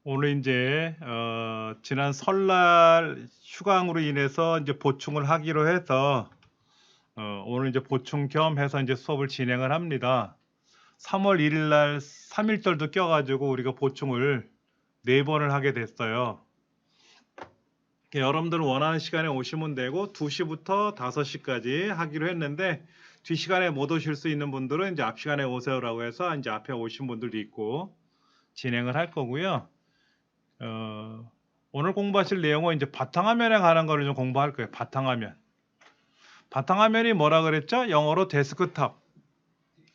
오늘 이제 지난 설날 휴강으로 인해서 이제 보충을 하기로 해서 오늘 이제 보충 겸 해서 이제 수업을 진행을 합니다. 3월 1일 날 3일절도 껴가지고 우리가 보충을 4번을 하게 됐어요. 여러분들 원하는 시간에 오시면 되고 2시부터 5시까지 하기로 했는데 뒷시간에 못 오실 수 있는 분들은 이제 앞 시간에 오세요라고 해서 이제 앞에 오신 분들도 있고 진행을 할 거고요. 오늘 공부하실 내용은 이제 바탕화면에 관한 거를 좀 공부할 거예요. 바탕화면. 바탕화면이 뭐라 그랬죠? 영어로 데스크탑.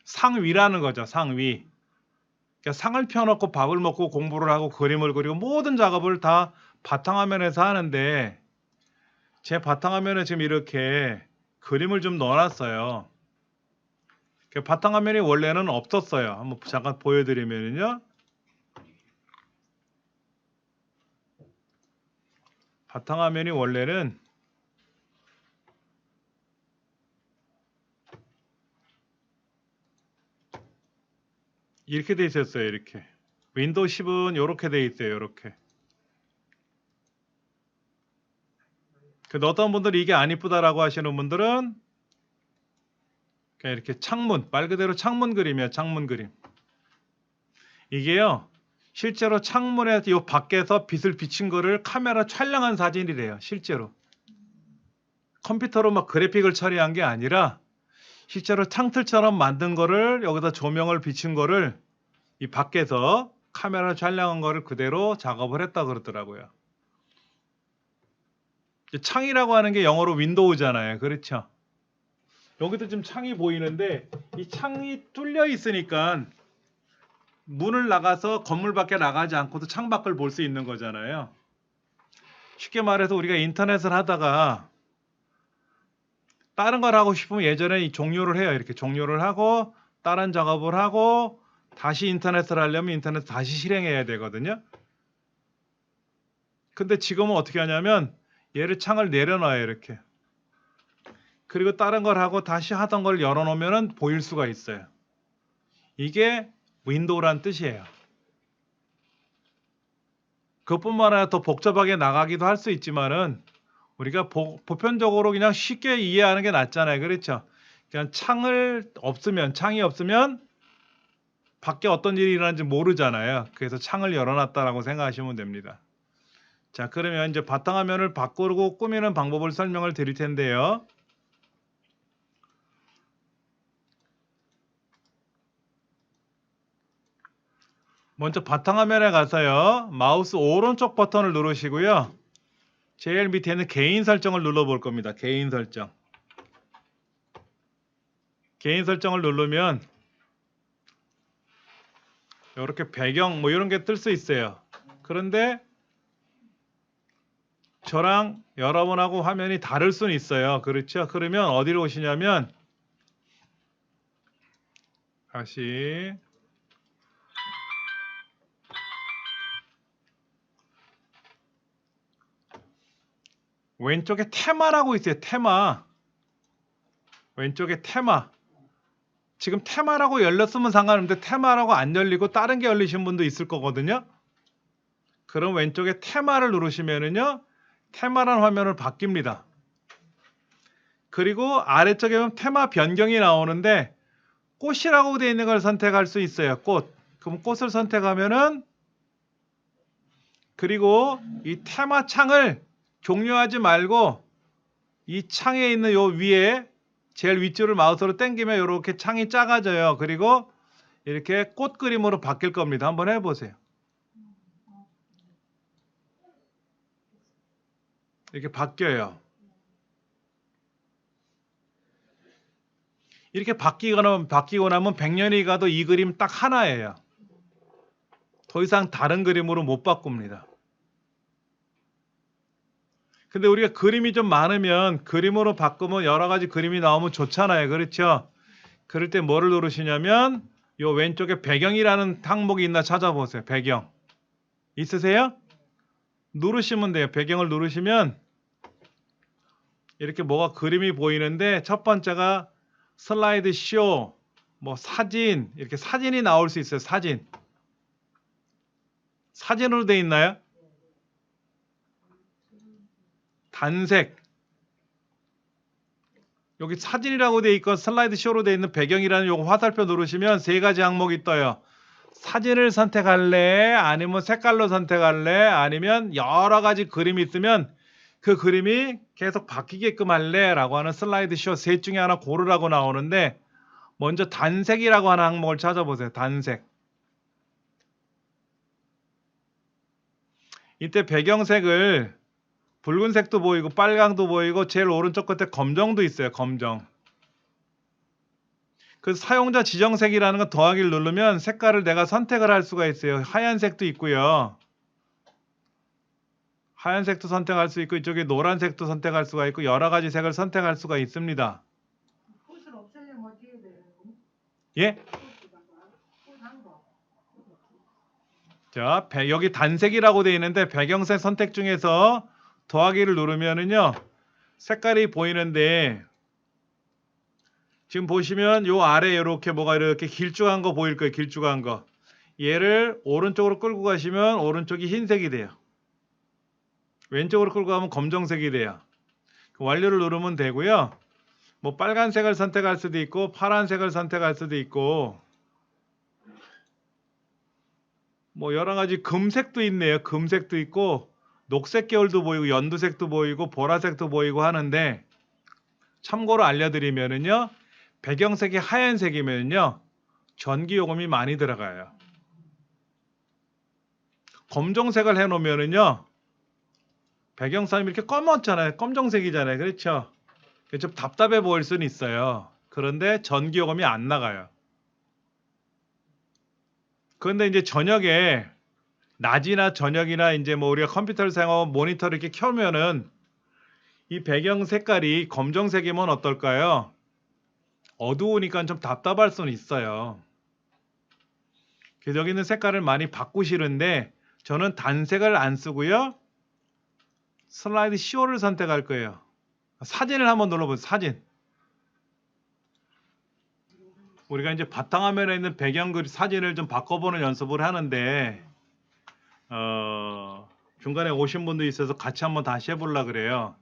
상위라는 거죠. 상위. 그러니까 상을 펴놓고 밥을 먹고 공부를 하고 그림을 그리고 모든 작업을 다 바탕화면에서 하는데 제 바탕화면에 지금 이렇게 그림을 좀 넣어놨어요. 바탕화면이 원래는 없었어요. 한번 잠깐 보여드리면요. 바탕화면이 원래는 이렇게 돼 있었어요. 이렇게. 윈도우 10은 이렇게 돼 있어요. 이렇게. 어떤 분들이 이게 안 이쁘다라고 하시는 분들은 그냥 이렇게 창문, 말 그대로 창문 그림이에요. 창문 그림. 이게요. 실제로 창문에 이 밖에서 빛을 비친 거를 카메라 촬영한 사진이래요. 실제로. 컴퓨터로 막 그래픽을 처리한 게 아니라 실제로 창틀처럼 만든 거를 여기다 조명을 비친 거를 이 밖에서 카메라 촬영한 거를 그대로 작업을 했다 그러더라고요. 창이라고 하는 게 영어로 윈도우잖아요. 그렇죠? 여기도 지금 창이 보이는데 이 창이 뚫려 있으니까 문을 나가서 건물 밖에 나가지 않고도 창 밖을 볼 수 있는 거잖아요. 쉽게 말해서 우리가 인터넷을 하다가 다른 걸 하고 싶으면 예전에 종료를 해요. 이렇게 종료를 하고 다른 작업을 하고 다시 인터넷을 하려면 인터넷 다시 실행해야 되거든요. 근데 지금은 어떻게 하냐면 얘를 창을 내려놔요. 이렇게. 그리고 다른 걸 하고 다시 하던 걸 열어놓으면 보일 수가 있어요. 이게 윈도우란 뜻이에요. 그것뿐만 아니라 더 복잡하게 나가기도 할 수 있지만은 우리가 보편적으로 그냥 쉽게 이해하는 게 낫잖아요. 그렇죠? 그냥 창이 없으면 밖에 어떤 일이 일어나는지 모르잖아요. 그래서 창을 열어놨다라고 생각하시면 됩니다. 자, 그러면 이제 바탕화면을 바꾸고 꾸미는 방법을 설명을 드릴 텐데요. 먼저 바탕화면에 가서요. 마우스 오른쪽 버튼을 누르시고요. 제일 밑에는 개인 설정을 눌러볼 겁니다. 개인 설정. 개인 설정을 누르면 이렇게 배경 뭐 이런 게 뜰 수 있어요. 그런데 저랑 여러분하고 화면이 다를 수는 있어요. 그렇죠? 그러면 어디로 오시냐면 다시 왼쪽에 테마라고 있어요. 테마. 왼쪽에 테마. 지금 테마라고 열렸으면 상관없는데 테마라고 안 열리고 다른 게 열리신 분도 있을 거거든요. 그럼 왼쪽에 테마를 누르시면은요. 테마라는 화면을 바뀝니다. 그리고 아래쪽에 보면 테마 변경이 나오는데 꽃이라고 되어 있는 걸 선택할 수 있어요. 꽃. 그럼 꽃을 선택하면은 그리고 이 테마 창을 종료하지 말고 이 창에 있는 요 위에 제일 위쪽을 마우스로 당기면 이렇게 창이 작아져요. 그리고 이렇게 꽃 그림으로 바뀔 겁니다. 한번 해보세요. 이렇게 바뀌어요. 이렇게 바뀌고 나면 100년이 가도 이 그림 딱 하나예요. 더 이상 다른 그림으로 못 바꿉니다. 근데 우리가 그림이 좀 많으면 그림으로 바꾸면 여러 가지 그림이 나오면 좋잖아요. 그렇죠? 그럴 때 뭐를 누르시냐면 요 왼쪽에 배경이라는 항목이 있나 찾아보세요. 배경. 있으세요? 누르시면 돼요. 배경을 누르시면 이렇게 뭐가 그림이 보이는데 첫 번째가 슬라이드 쇼, 뭐 사진, 이렇게 사진이 나올 수 있어요. 사진. 사진으로 돼 있나요? 단색. 여기 사진이라고 돼 있고 슬라이드 쇼로 돼 있는 배경이라는 요거 화살표 누르시면 세 가지 항목이 떠요. 사진을 선택할래? 아니면 색깔로 선택할래? 아니면 여러 가지 그림이 뜨면 그 그림이 계속 바뀌게끔 할래? 라고 하는 슬라이드 쇼 셋 중에 하나 고르라고 나오는데 먼저 단색이라고 하는 항목을 찾아보세요. 단색. 이때 배경색을 붉은색도 보이고 빨강도 보이고 제일 오른쪽 끝에 검정도 있어요. 검정. 그 사용자 지정색이라는 거 더하기를 누르면 색깔을 내가 선택을 할 수가 있어요. 하얀색도 있고요. 하얀색도 선택할 수 있고 이쪽에 노란색도 선택할 수가 있고 여러 가지 색을 선택할 수가 있습니다. 붓을 없애려면 어떻게 해야 돼요? 예? 자, 여기 단색이라고 되어 있는데 배경색 선택 중에서 더하기를 누르면은요. 색깔이 보이는데 지금 보시면 요 아래 이렇게 뭐가 이렇게 길쭉한 거 보일 거예요. 길쭉한 거. 얘를 오른쪽으로 끌고 가시면 오른쪽이 흰색이 돼요. 왼쪽으로 끌고 가면 검정색이 돼요. 완료를 누르면 되고요. 뭐 빨간색을 선택할 수도 있고 파란색을 선택할 수도 있고 뭐 여러 가지 금색도 있네요. 금색도 있고 녹색 계열도 보이고 연두색도 보이고 보라색도 보이고 하는데 참고로 알려드리면은요. 배경색이 하얀색이면요. 전기요금이 많이 들어가요. 검정색을 해놓으면은요. 배경선이 이렇게 검었잖아요. 검정색이잖아요. 그렇죠? 좀 답답해 보일 수는 있어요. 그런데 전기요금이 안 나가요. 그런데 이제 저녁에 낮이나 저녁이나 이제 뭐 우리가 컴퓨터를 사용하고 모니터를 이렇게 켜면은 이 배경 색깔이 검정색이면 어떨까요? 어두우니까 좀 답답할 수는 있어요. 그래서 여기 있는 색깔을 많이 바꾸시는데 저는 단색을 안 쓰고요. 슬라이드 쇼를 선택할 거예요. 사진을 한번 눌러보세요. 사진. 우리가 이제 바탕화면에 있는 배경 사진을 좀 바꿔보는 연습을 하는데 중간에 오신 분도 있어서 같이 한번 다시 해보려고 그래요.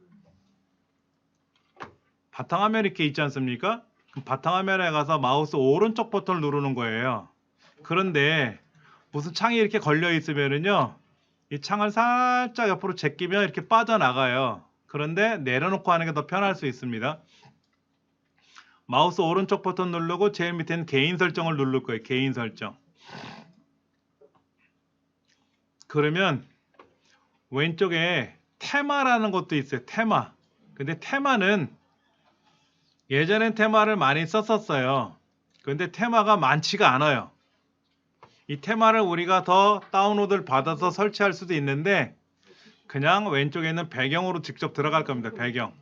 바탕화면 이렇게 있지 않습니까? 그럼 바탕화면에 가서 마우스 오른쪽 버튼을 누르는 거예요. 그런데 무슨 창이 이렇게 걸려 있으면은요. 이 창을 살짝 옆으로 제끼면 이렇게 빠져나가요. 그런데 내려놓고 하는 게 더 편할 수 있습니다. 마우스 오른쪽 버튼 누르고 제일 밑에는 개인 설정을 누를 거예요. 개인 설정. 그러면 왼쪽에 테마라는 것도 있어요. 테마. 근데 테마는 예전엔 테마를 많이 썼었어요. 근데 테마가 많지가 않아요. 이 테마를 우리가 더 다운로드를 받아서 설치할 수도 있는데 그냥 왼쪽에 있는 배경으로 직접 들어갈 겁니다. 배경.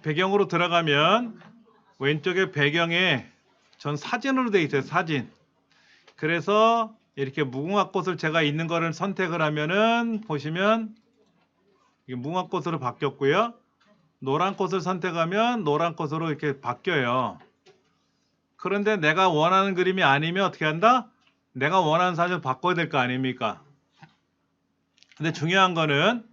배경으로 들어가면 왼쪽에 배경에 전 사진으로 되어 있어요. 사진. 그래서 이렇게 무궁화꽃을 제가 있는 거를 선택을 하면은 보시면 이게 무궁화꽃으로 바뀌었고요. 노란 꽃을 선택하면 노란 꽃으로 이렇게 바뀌어요. 그런데 내가 원하는 그림이 아니면 어떻게 한다? 내가 원하는 사진을 바꿔야 될 거 아닙니까? 근데 중요한 거는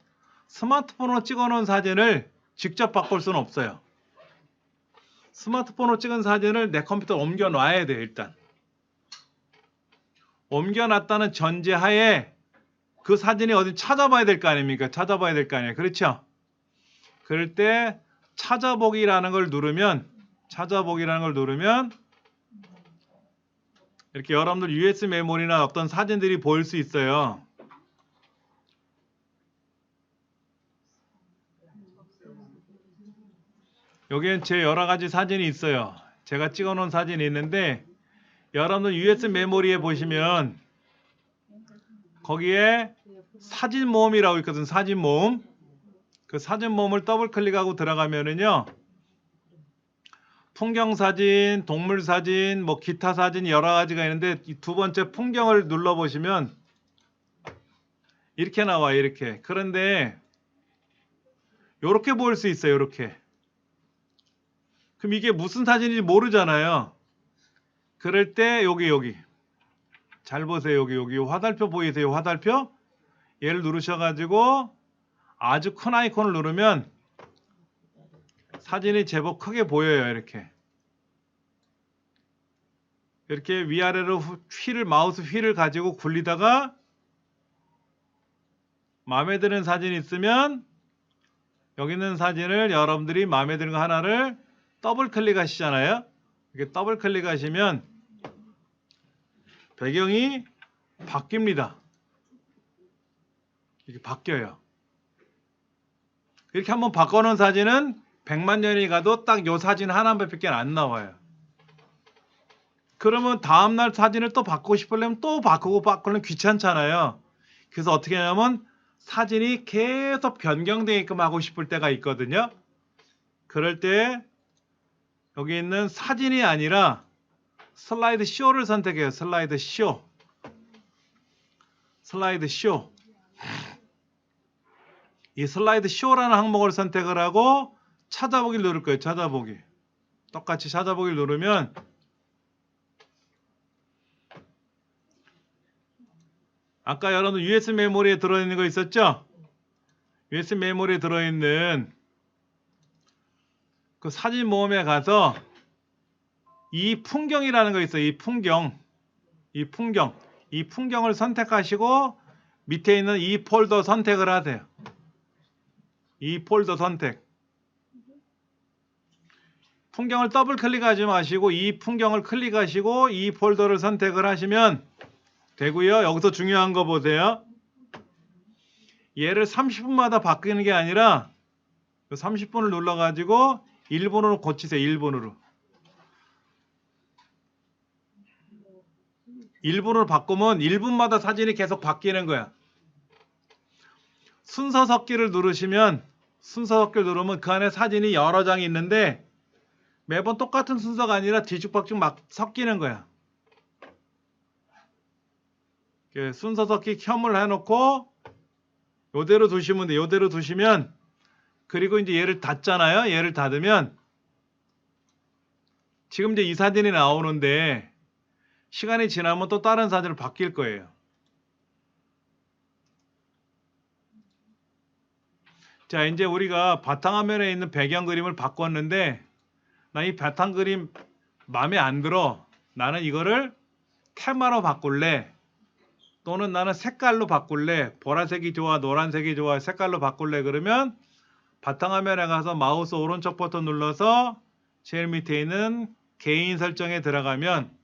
스마트폰으로 찍어놓은 사진을 직접 바꿀 수는 없어요. 스마트폰으로 찍은 사진을 내 컴퓨터에 옮겨 놔야 돼요. 일단 옮겨 놨다는 전제하에 그 사진이 어디 찾아봐야 될 거 아닙니까? 찾아봐야 될 거 아니에요. 그렇죠? 그럴 때 찾아보기라는 걸 누르면 이렇게 여러분들 USB 메모리나 어떤 사진들이 보일 수 있어요. 여기엔 제 여러 가지 사진이 있어요. 제가 찍어 놓은 사진이 있는데 여러분들 USB 메모리에 보시면 거기에 사진 모음이라고 있거든. 사진 모음. 그 사진 모음을 더블 클릭하고 들어가면은요. 풍경 사진, 동물 사진, 뭐 기타 사진 여러 가지가 있는데 이 두 번째 풍경을 눌러 보시면 이렇게 나와요. 이렇게. 그런데 이렇게 보일 수 있어요. 이렇게. 그럼 이게 무슨 사진인지 모르잖아요. 그럴 때 여기 잘 보세요. 여기 화살표 보이세요? 화살표? 얘를 누르셔가지고 아주 큰 아이콘을 누르면 사진이 제법 크게 보여요. 이렇게 위아래로 마우스 휠을 가지고 굴리다가 마음에 드는 사진이 있으면 여기 있는 사진을 여러분들이 마음에 드는 거 하나를 더블 클릭하시잖아요. 이렇게 더블 클릭하시면 배경이 바뀝니다. 이렇게 바뀌어요. 이렇게 한번 바꿔놓은 사진은 100만 년이 가도 딱 요 사진 하나밖에 안 나와요. 그러면 다음날 사진을 또 바꾸고 싶으려면 또 바꾸려면 귀찮잖아요. 그래서 어떻게 하냐면 사진이 계속 변경되게끔 하고 싶을 때가 있거든요. 그럴 때 여기 있는 사진이 아니라 슬라이드 쇼를 선택해요. 슬라이드 쇼. 이 슬라이드 쇼라는 항목을 선택을 하고 찾아보기를 누를 거예요. 찾아보기. 똑같이 찾아보기를 누르면 아까 여러분 USB 메모리에 들어있는 거 있었죠? USB 메모리에 들어있는 그 사진 모음에 가서 이 풍경이라는 거 있어요. 이 풍경을 선택하시고 밑에 있는 이 폴더 선택을 하세요. 이 폴더 선택. 풍경을 더블 클릭하지 마시고 이 풍경을 클릭하시고 이 폴더를 선택을 하시면 되고요. 여기서 중요한 거 보세요. 얘를 30분마다 바뀌는 게 아니라 30분을 눌러가지고 1분으로 고치세요. 1분으로. 1분으로 바꾸면 1분마다 사진이 계속 바뀌는 거야. 순서 섞기를 누르시면 그 안에 사진이 여러 장이 있는데 매번 똑같은 순서가 아니라 뒤죽박죽 막 섞이는 거야. 순서 섞기 켬을 해놓고 요대로 두시면 돼. 요대로 두시면 그리고 이제 얘를 닫잖아요. 얘를 닫으면 지금 이제 이 사진이 나오는데 시간이 지나면 또 다른 사진으로 바뀔 거예요. 자, 이제 우리가 바탕화면에 있는 배경 그림을 바꿨는데 나 이 바탕 그림 마음에 안 들어. 나는 이거를 테마로 바꿀래. 또는 나는 색깔로 바꿀래. 보라색이 좋아, 노란색이 좋아, 색깔로 바꿀래. 그러면 바탕화면에 가서 마우스 오른쪽 버튼 눌러서 제일 밑에 있는 개인 설정에 들어가면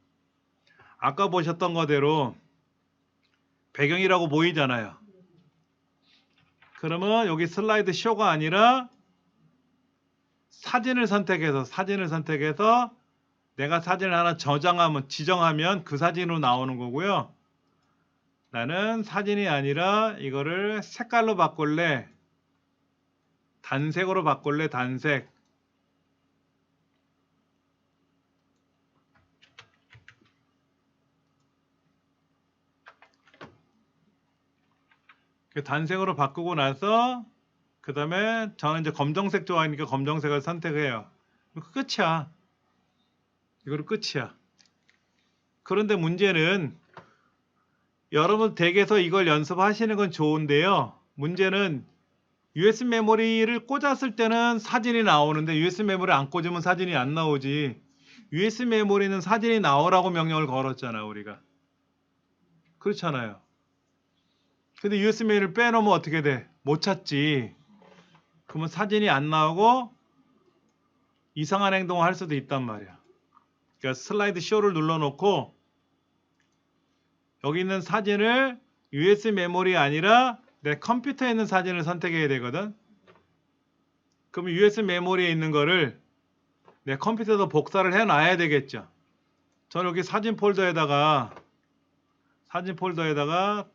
아까 보셨던 거대로 배경이라고 보이잖아요. 그러면 여기 슬라이드 쇼가 아니라 사진을 선택해서 내가 사진을 하나 지정하면 그 사진으로 나오는 거고요. 나는 사진이 아니라 이거를 색깔로 바꿀래. 단색으로 바꿀래. 단색. 단색으로 바꾸고 나서 그 다음에 저는 이제 검정색 좋아하니까 검정색을 선택해요. 끝이야. 이거로 끝이야. 그런데 문제는 여러분 댁에서 이걸 연습하시는 건 좋은데요. 문제는 USB 메모리를 꽂았을 때는 사진이 나오는데 USB 메모리 안 꽂으면 사진이 안 나오지. USB 메모리는 사진이 나오라고 명령을 걸었잖아 우리가. 그렇잖아요. 근데 USB 메모리를 빼놓으면 어떻게 돼? 못 찾지. 그러면 사진이 안 나오고 이상한 행동을 할 수도 있단 말이야. 그러니까 슬라이드 쇼를 눌러놓고 여기 있는 사진을 USB 메모리 아니라 내 컴퓨터에 있는 사진을 선택해야 되거든. 그럼 USB 메모리에 있는 거를 내 컴퓨터에서 복사를 해놔야 되겠죠. 저는 여기 사진 폴더에다가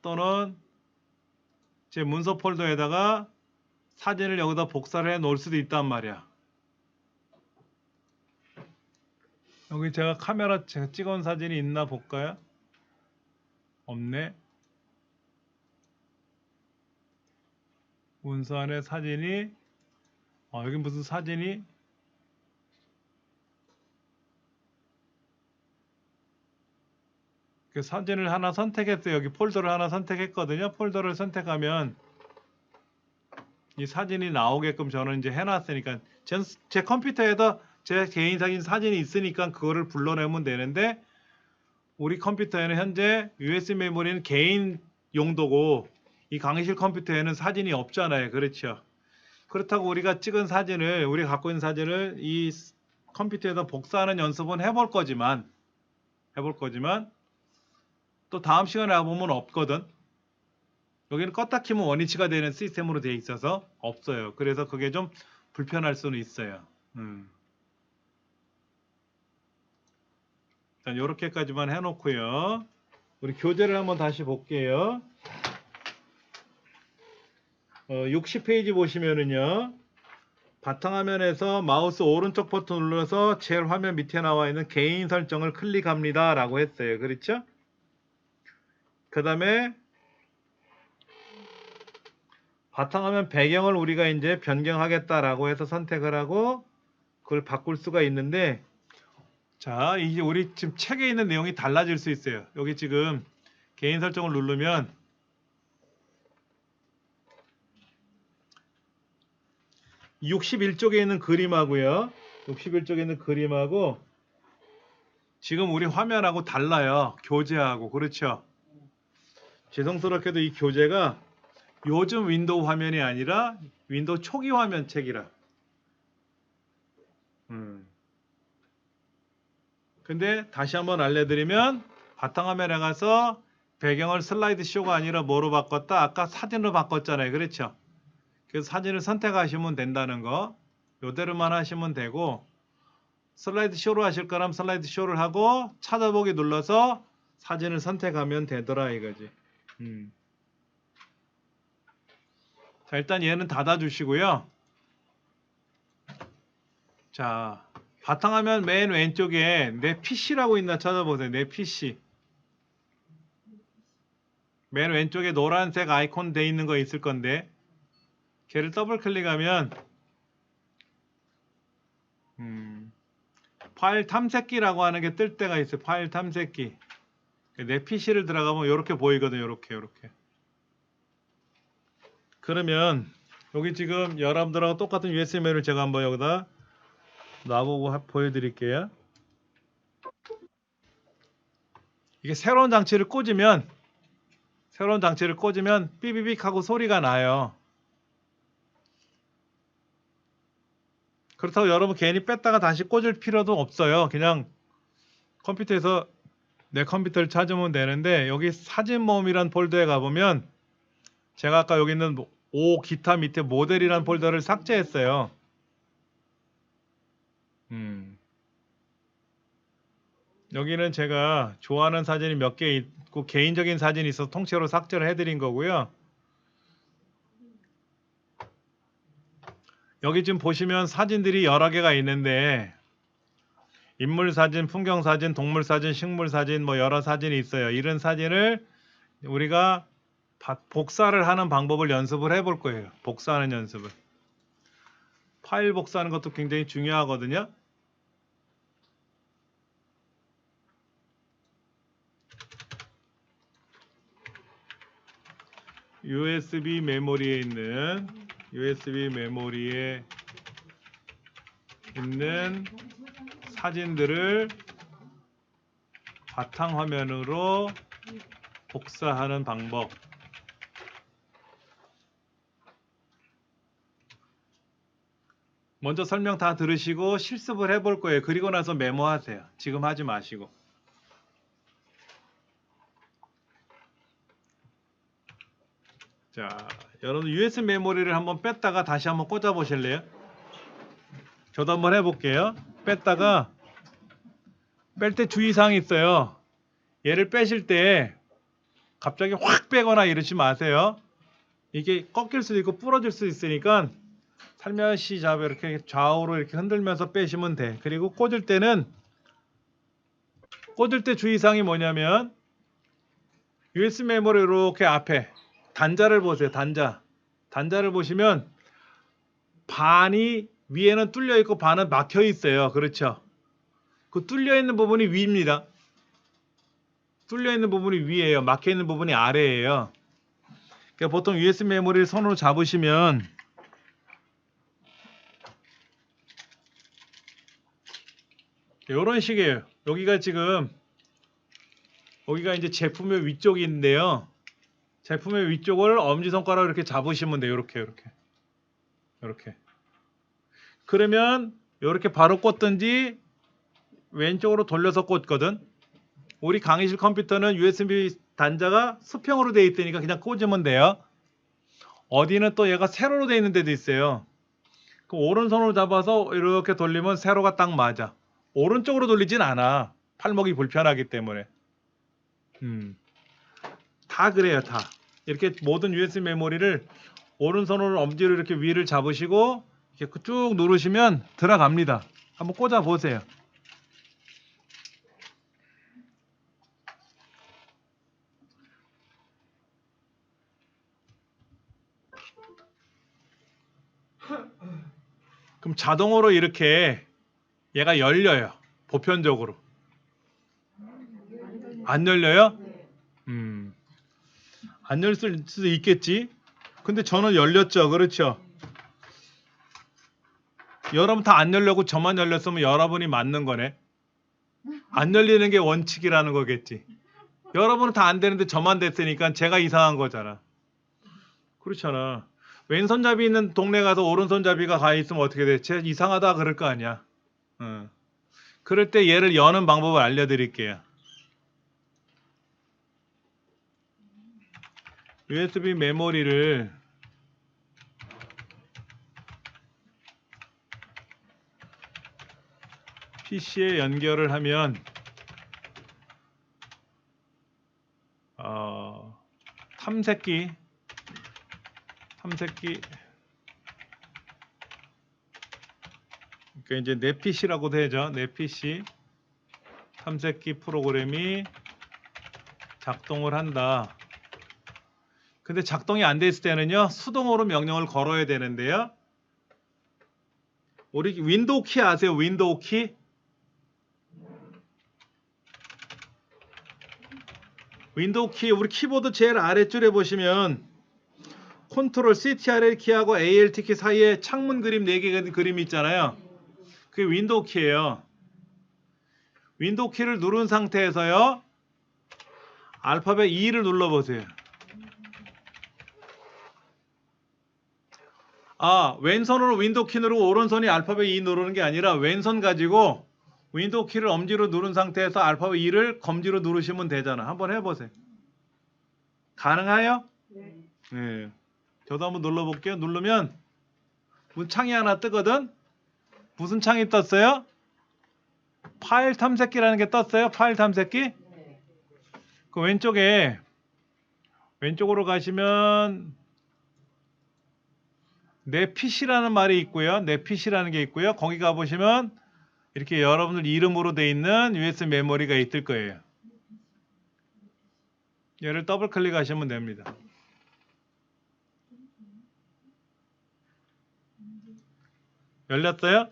또는 제 문서 폴더에다가 사진을 여기다 복사를 해 놓을 수도 있단 말이야. 여기 제가 찍어온 사진이 있나 볼까요? 없네. 문서 안에 사진이 여기 무슨 사진이 그 사진을 하나 선택했어요. 여기 폴더를 하나 선택했거든요. 폴더를 선택하면 이 사진이 나오게끔 저는 이제 해놨으니까 제 컴퓨터에다 제 개인 사진이 있으니까 그거를 불러내면 되는데 우리 컴퓨터에는 현재 USB 메모리는 개인 용도고 이 강의실 컴퓨터에는 사진이 없잖아요. 그렇죠? 그렇다고 우리가 찍은 사진을 우리가 갖고 있는 사진을 이 컴퓨터에다 복사하는 연습은 해볼 거지만 또 다음 시간에 와보면 없거든. 여기는 껐다 키면 원위치가 되는 시스템으로 되어 있어서 없어요. 그래서 그게 좀 불편할 수는 있어요. 일단 이렇게까지만 해놓고요. 우리 교재를 한번 다시 볼게요. 60페이지 보시면은요. 바탕화면에서 마우스 오른쪽 버튼 눌러서 제일 화면 밑에 나와 있는 개인 설정을 클릭합니다 라고 했어요. 그렇죠? 그 다음에 바탕화면 배경을 우리가 이제 변경하겠다라고 해서 선택을 하고 그걸 바꿀 수가 있는데 자, 이게 우리 지금 책에 있는 내용이 달라질 수 있어요. 여기 지금 개인 설정을 누르면 61쪽에 있는 그림하고요. 61쪽에 있는 그림하고 지금 우리 화면하고 달라요. 교재하고. 그렇죠? 죄송스럽게도 이 교재가 요즘 윈도우 화면이 아니라 윈도우 초기 화면 책이라. 근데 다시 한번 알려드리면 바탕화면에 가서 배경을 슬라이드 쇼가 아니라 뭐로 바꿨다? 아까 사진으로 바꿨잖아요. 그렇죠? 그래서 사진을 선택하시면 된다는 거. 요대로만 하시면 되고 슬라이드 쇼로 하실 거라면 슬라이드 쇼를 하고 찾아보기 눌러서 사진을 선택하면 되더라 이거지. 자, 일단 얘는 닫아 주시고요. 자, 바탕화면 맨 왼쪽에 내 PC라고 있나 찾아보세요. 내 PC. 맨 왼쪽에 노란색 아이콘 돼 있는 거 있을 건데 걔를 더블 클릭하면 파일 탐색기라고 하는 게 뜰 때가 있어요. 파일 탐색기. 내 PC를 들어가면 이렇게 보이거든요. 이렇게. 그러면 여기 지금 여러분들하고 똑같은 USB를 제가 한번 여기다 놔보고 보여드릴게요. 이게 새로운 장치를 꽂으면 삐비빅 하고 소리가 나요. 그렇다고 여러분 괜히 뺐다가 다시 꽂을 필요도 없어요. 그냥 컴퓨터에서 내 컴퓨터를 찾으면 되는데 여기 사진 모음이란 폴더에 가보면 제가 아까 여기 있는 O 기타 밑에 모델이란 폴더를 삭제했어요. 여기는 제가 좋아하는 사진이 몇 개 있고 개인적인 사진이 있어서 통째로 삭제를 해드린 거고요. 여기 지금 보시면 사진들이 여러 개가 있는데 인물 사진, 풍경 사진, 동물 사진, 식물 사진 뭐 여러 사진이 있어요. 이런 사진을 우리가 복사를 하는 방법을 연습을 해볼 거예요. 복사하는 연습을. 파일 복사하는 것도 굉장히 중요하거든요. USB 메모리에 있는 사진들을 바탕화면으로 복사하는 방법. 먼저 설명 다 들으시고 실습을 해볼 거예요. 그리고 나서 메모하세요. 지금 하지 마시고. 자, 여러분 USB 메모리를 한번 뺐다가 다시 한번 꽂아 보실래요? 저도 한번 해볼게요. 뺐다가 뺄 때 주의사항이 있어요. 얘를 빼실 때 갑자기 확 빼거나 이러지 마세요. 이게 꺾일 수도 있고 부러질 수도 있으니까 살며시 잡아 이렇게 좌우로 이렇게 흔들면서 빼시면 돼. 그리고 꽂을 때 주의사항이 뭐냐면 USB 메모리 이렇게 앞에 단자를 보세요. 단자를 보시면 반이 위에는 뚫려 있고 반은 막혀 있어요. 그렇죠? 그 뚫려 있는 부분이 위입니다. 뚫려 있는 부분이 위에요. 막혀 있는 부분이 아래예요. 그러니까 보통 USB 메모리를 손으로 잡으시면 이런 식이에요. 여기가 이제 제품의 위쪽인데요. 제품의 위쪽을 엄지손가락으로 이렇게 잡으시면 돼요. 이렇게. 그러면 이렇게 바로 꽂든지 왼쪽으로 돌려서 꽂거든. 우리 강의실 컴퓨터는 USB 단자가 수평으로 되어 있으니까 그냥 꽂으면 돼요. 어디는 또 얘가 세로로 되어 있는 데도 있어요. 그 오른손으로 잡아서 이렇게 돌리면 세로가 딱 맞아. 오른쪽으로 돌리진 않아. 팔목이 불편하기 때문에. 다 그래요, 다. 이렇게 모든 USB 메모리를 오른손으로 엄지로 이렇게 위를 잡으시고 이렇게 쭉 누르시면 들어갑니다. 한번 꽂아 보세요. 그럼 자동으로 이렇게 얘가 열려요. 보편적으로. 안 열려요? 안 열릴 수도 있겠지. 근데 저는 열렸죠. 그렇죠? 여러분 다 안 열려고 저만 열렸으면 여러분이 맞는 거네. 안 열리는 게 원칙이라는 거겠지. 여러분은 다 안 되는데 저만 됐으니까 제가 이상한 거잖아. 그렇잖아. 왼손잡이 있는 동네 가서 오른손잡이가 가 있으면 어떻게 돼? 쟤 이상하다 그럴 거 아니야. 그럴 때 얘를 여는 방법을 알려드릴게요. USB 메모리를 PC에 연결을 하면 탐색기 그러니까 이제 내 PC라고도 해죠. 내 PC 탐색기 프로그램이 작동을 한다. 근데 작동이 안 됐을 때는요, 수동으로 명령을 걸어야 되는데요. 우리 윈도우 키 아세요? 윈도우 키? 윈도우 키 우리 키보드 제일 아래줄에 보시면 컨트롤 CTRL 키하고 ALT 키 사이에 창문 그림 4개가 그림이 있잖아요. 그게 윈도우 키예요. 윈도우 키를 누른 상태에서요. 알파벳 E를 눌러보세요. 왼손으로 윈도우 키 누르고 오른손이 알파벳 E 누르는 게 아니라 왼손 가지고 윈도우 키를 엄지로 누른 상태에서 알파벳 E를 검지로 누르시면 되잖아. 한번 해보세요. 가능해요? 네. 저도 한번 눌러볼게요. 누르면 창이 하나 뜨거든. 무슨 창이 떴어요? 파일 탐색기라는 게 떴어요. 파일 탐색기. 그 왼쪽으로 가시면 내 PC라는 말이 있고요. 내 PC라는 게 있고요. 거기 가보시면 이렇게 여러분들 이름으로 돼 있는 USB 메모리가 있을 거예요. 얘를 더블 클릭하시면 됩니다. 열렸어요?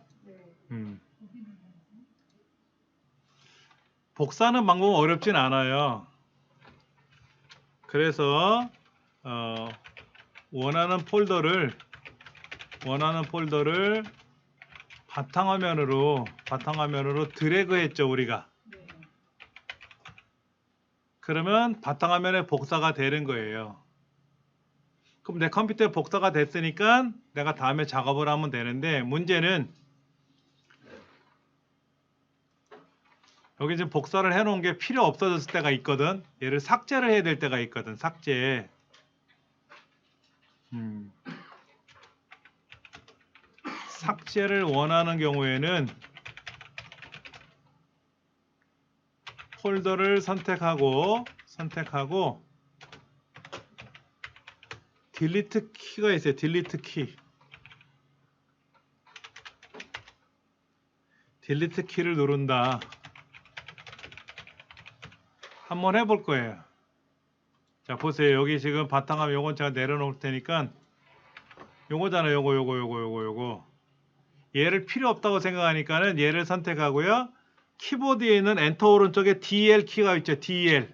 복사하는 방법은 어렵진 않아요. 그래서 원하는 폴더를 바탕화면으로 드래그 했죠, 우리가. 그러면 바탕화면에 복사가 되는 거예요. 그럼 내 컴퓨터에 복사가 됐으니까 내가 다음에 작업을 하면 되는데, 문제는 여기 지금 복사를 해놓은 게 필요 없어졌을 때가 있거든. 얘를 삭제를 해야 될 때가 있거든. 삭제. 삭제를 원하는 경우에는 폴더를 선택하고 딜리트 키가 있어요. 딜리트 키를 누른다. 한번 해볼 거예요. 자, 보세요. 여기 지금 바탕화면 요건 제가 내려놓을 테니까 요거잖아요. 요거. 얘를 필요 없다고 생각하니까는 얘를 선택하고요. 키보드에 있는 엔터 오른쪽에 DL 키가 있죠. DL.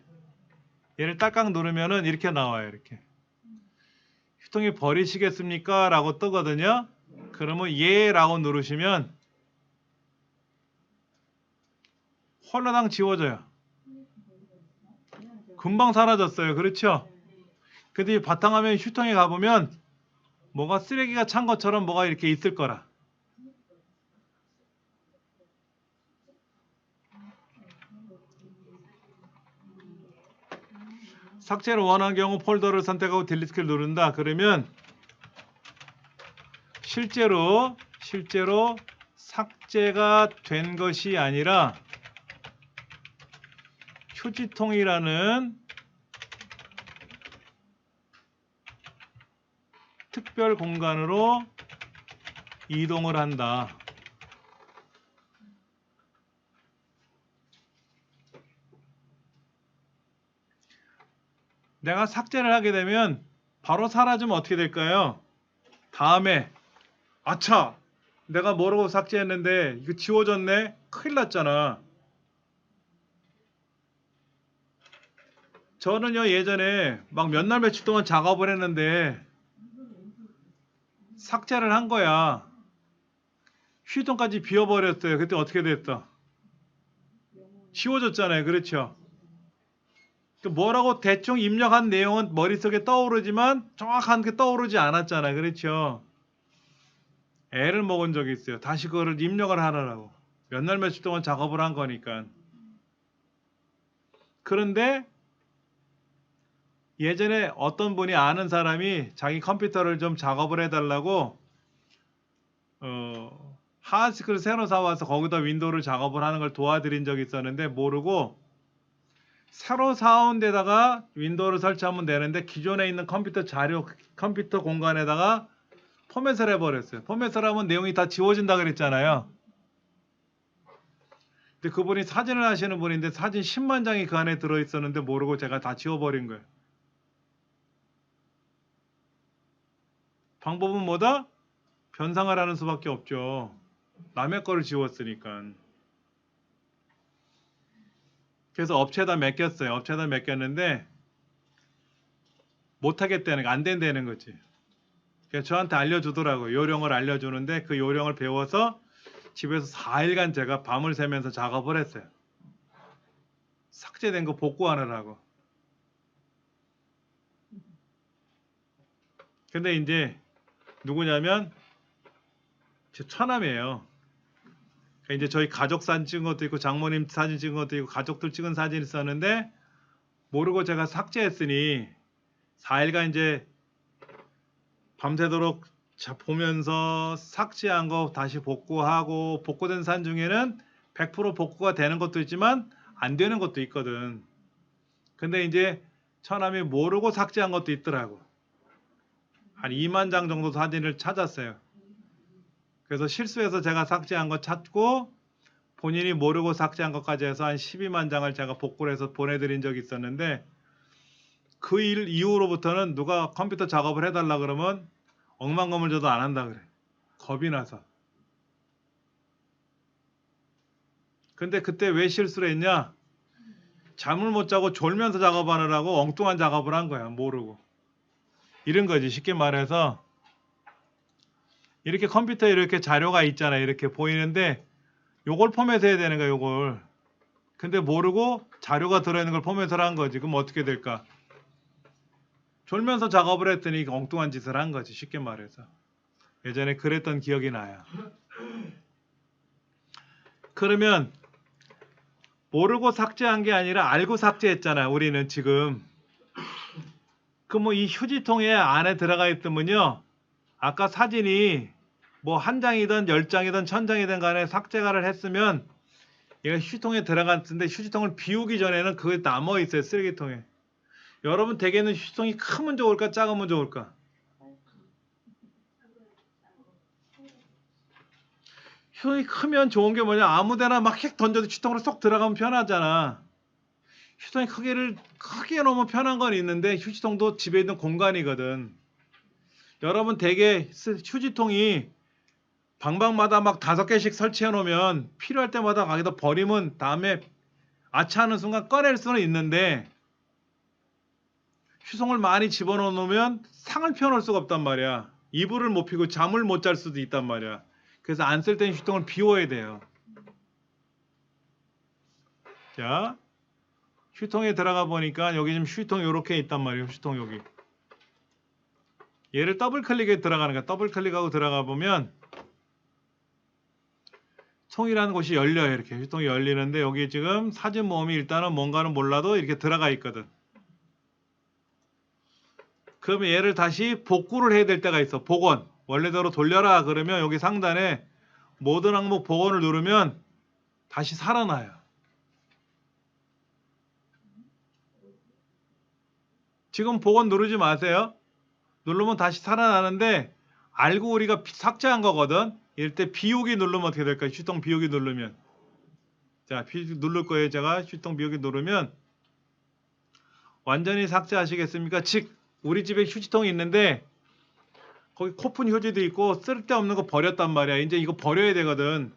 얘를 딸깍 누르면은 이렇게 나와요. 이렇게. 휴통이 버리시겠습니까? 라고 뜨거든요. 그러면 예 라고 누르시면 홀라당 지워져요. 금방 사라졌어요. 그렇죠? 근데 이 바탕화면 휴통에 가보면 뭐가 쓰레기가 찬 것처럼 뭐가 이렇게 있을 거라. 삭제를 원하는 경우 폴더를 선택하고 딜리트 키를 누른다. 그러면 실제로 삭제가 된 것이 아니라 휴지통이라는 특별 공간으로 이동을 한다. 내가 삭제를 하게 되면 바로 사라지면 어떻게 될까요? 다음에 아차! 내가 모르고 삭제했는데 이거 지워졌네? 큰일 났잖아. 저는요 예전에 막 몇 날 며칠 동안 작업을 했는데 삭제를 한 거야. 휴지통까지 비워버렸어요. 그때 어떻게 됐어? 지워졌잖아요. 그렇죠? 뭐라고 대충 입력한 내용은 머릿속에 떠오르지만 정확하게 떠오르지 않았잖아요. 그렇죠? 애를 먹은 적이 있어요. 다시 그거를 입력을 하느라고. 몇 날 며칠 동안 작업을 한 거니까. 그런데 예전에 어떤 분이 아는 사람이 자기 컴퓨터를 좀 작업을 해달라고 하드디스크를 새로 사와서 거기다 윈도우를 작업을 하는 걸 도와드린 적이 있었는데 모르고 새로 사온 데다가 윈도우를 설치하면 되는데 기존에 있는 컴퓨터 공간에다가 포맷을 해버렸어요. 포맷을 하면 내용이 다 지워진다 그랬잖아요. 근데 그분이 사진을 하시는 분인데 사진 10만 장이 그 안에 들어있었는데 모르고 제가 다 지워버린 거예요. 방법은 뭐다? 변상을 하는 수밖에 없죠. 남의 거를 지웠으니까. 그래서 업체에다 맡겼어요. 업체에다 맡겼는데 못하겠다는 거, 안 된다는 거지. 그래서 저한테 알려주더라고요. 요령을 알려주는데 그 요령을 배워서 집에서 4일간 제가 밤을 새면서 작업을 했어요. 삭제된 거 복구하느라고. 근데 이제 누구냐면 제 처남이에요. 그러니까 이제 저희 가족 사진 찍은 것도 있고 장모님 사진 찍은 것도 있고 가족들 찍은 사진이 있었는데 모르고 제가 삭제했으니 4일간 이제 밤새도록 보면서 삭제한 거 다시 복구하고 복구된 사진 중에는 100% 복구가 되는 것도 있지만 안 되는 것도 있거든. 근데 이제 처남이 모르고 삭제한 것도 있더라고. 한 2만 장 정도 사진을 찾았어요. 그래서 실수해서 제가 삭제한 거 찾고 본인이 모르고 삭제한 것까지 해서 한 12만 장을 제가 복구를 해서 보내드린 적이 있었는데 그 일 이후로부터는 누가 컴퓨터 작업을 해달라 그러면 억만금을 줘도 안 한다 그래. 겁이 나서. 근데 그때 왜 실수를 했냐? 잠을 못 자고 졸면서 작업하느라고 엉뚱한 작업을 한 거야. 모르고. 이런 거지. 쉽게 말해서 이렇게 컴퓨터에 이렇게 자료가 있잖아요. 이렇게 보이는데 요걸 포맷해야 되는 거야. 요걸. 근데 모르고 자료가 들어있는 걸 포맷을 한 거지. 그럼 어떻게 될까? 졸면서 작업을 했더니 엉뚱한 짓을 한 거지. 쉽게 말해서. 예전에 그랬던 기억이 나요. 그러면 모르고 삭제한 게 아니라 알고 삭제했잖아요. 우리는 지금. 그 뭐 이 휴지통에 안에 들어가 있으면요. 아까 사진이 뭐 한 장이든 10장이든 1000장이든 간에 삭제를 했으면 얘가 휴지통에 들어갔는데 휴지통을 비우기 전에는 그게 남아 있어요. 쓰레기통에. 여러분 댁에는 휴지통이 크면 좋을까 작으면 좋을까? 휴지통이 크면 좋은 게 뭐냐? 아무데나 막 휙 던져도 휴지통으로 쏙 들어가면 편하잖아. 휴지통이 크게 놓으면 편한 건 있는데 휴지통도 집에 있는 공간이거든. 여러분 댁에 휴지통이 방방마다 막 5개씩 설치해 놓으면 필요할 때마다 거기다 버리면 다음에 아차하는 순간 꺼낼 수는 있는데 휴통을 많이 집어넣어 놓으면 상을 펴놓을 수가 없단 말이야. 이불을 못 피고 잠을 못 잘 수도 있단 말이야. 그래서 안 쓸 때는 휴통을 비워야 돼요. 자, 휴통에 들어가 보니까 여기 지금 휴통 이렇게 있단 말이에요. 휴통 여기. 얘를 더블 클릭에 들어가는 거야. 더블 클릭하고 들어가 보면 통이라는 곳이 열려요. 이렇게 휴통이 열리는데 여기 지금 사진 모음이 일단은 뭔가는 몰라도 이렇게 들어가 있거든. 그러면 얘를 다시 복구를 해야 될 때가 있어. 복원. 원래대로 돌려라 그러면 여기 상단에 모든 항목 복원을 누르면 다시 살아나요. 지금 복원 누르지 마세요. 누르면 다시 살아나는데 알고 우리가 삭제한 거거든. 이럴 때 비우기 누르면 어떻게 될까요? 휴통 비우기 누르면. 자, 누를 거예요. 제가 휴통 비우기 누르면 완전히 삭제하시겠습니까? 즉 우리 집에 휴지통이 있는데 거기 코푼 휴지도 있고 쓸데없는 거 버렸단 말이야. 이제 이거 버려야 되거든.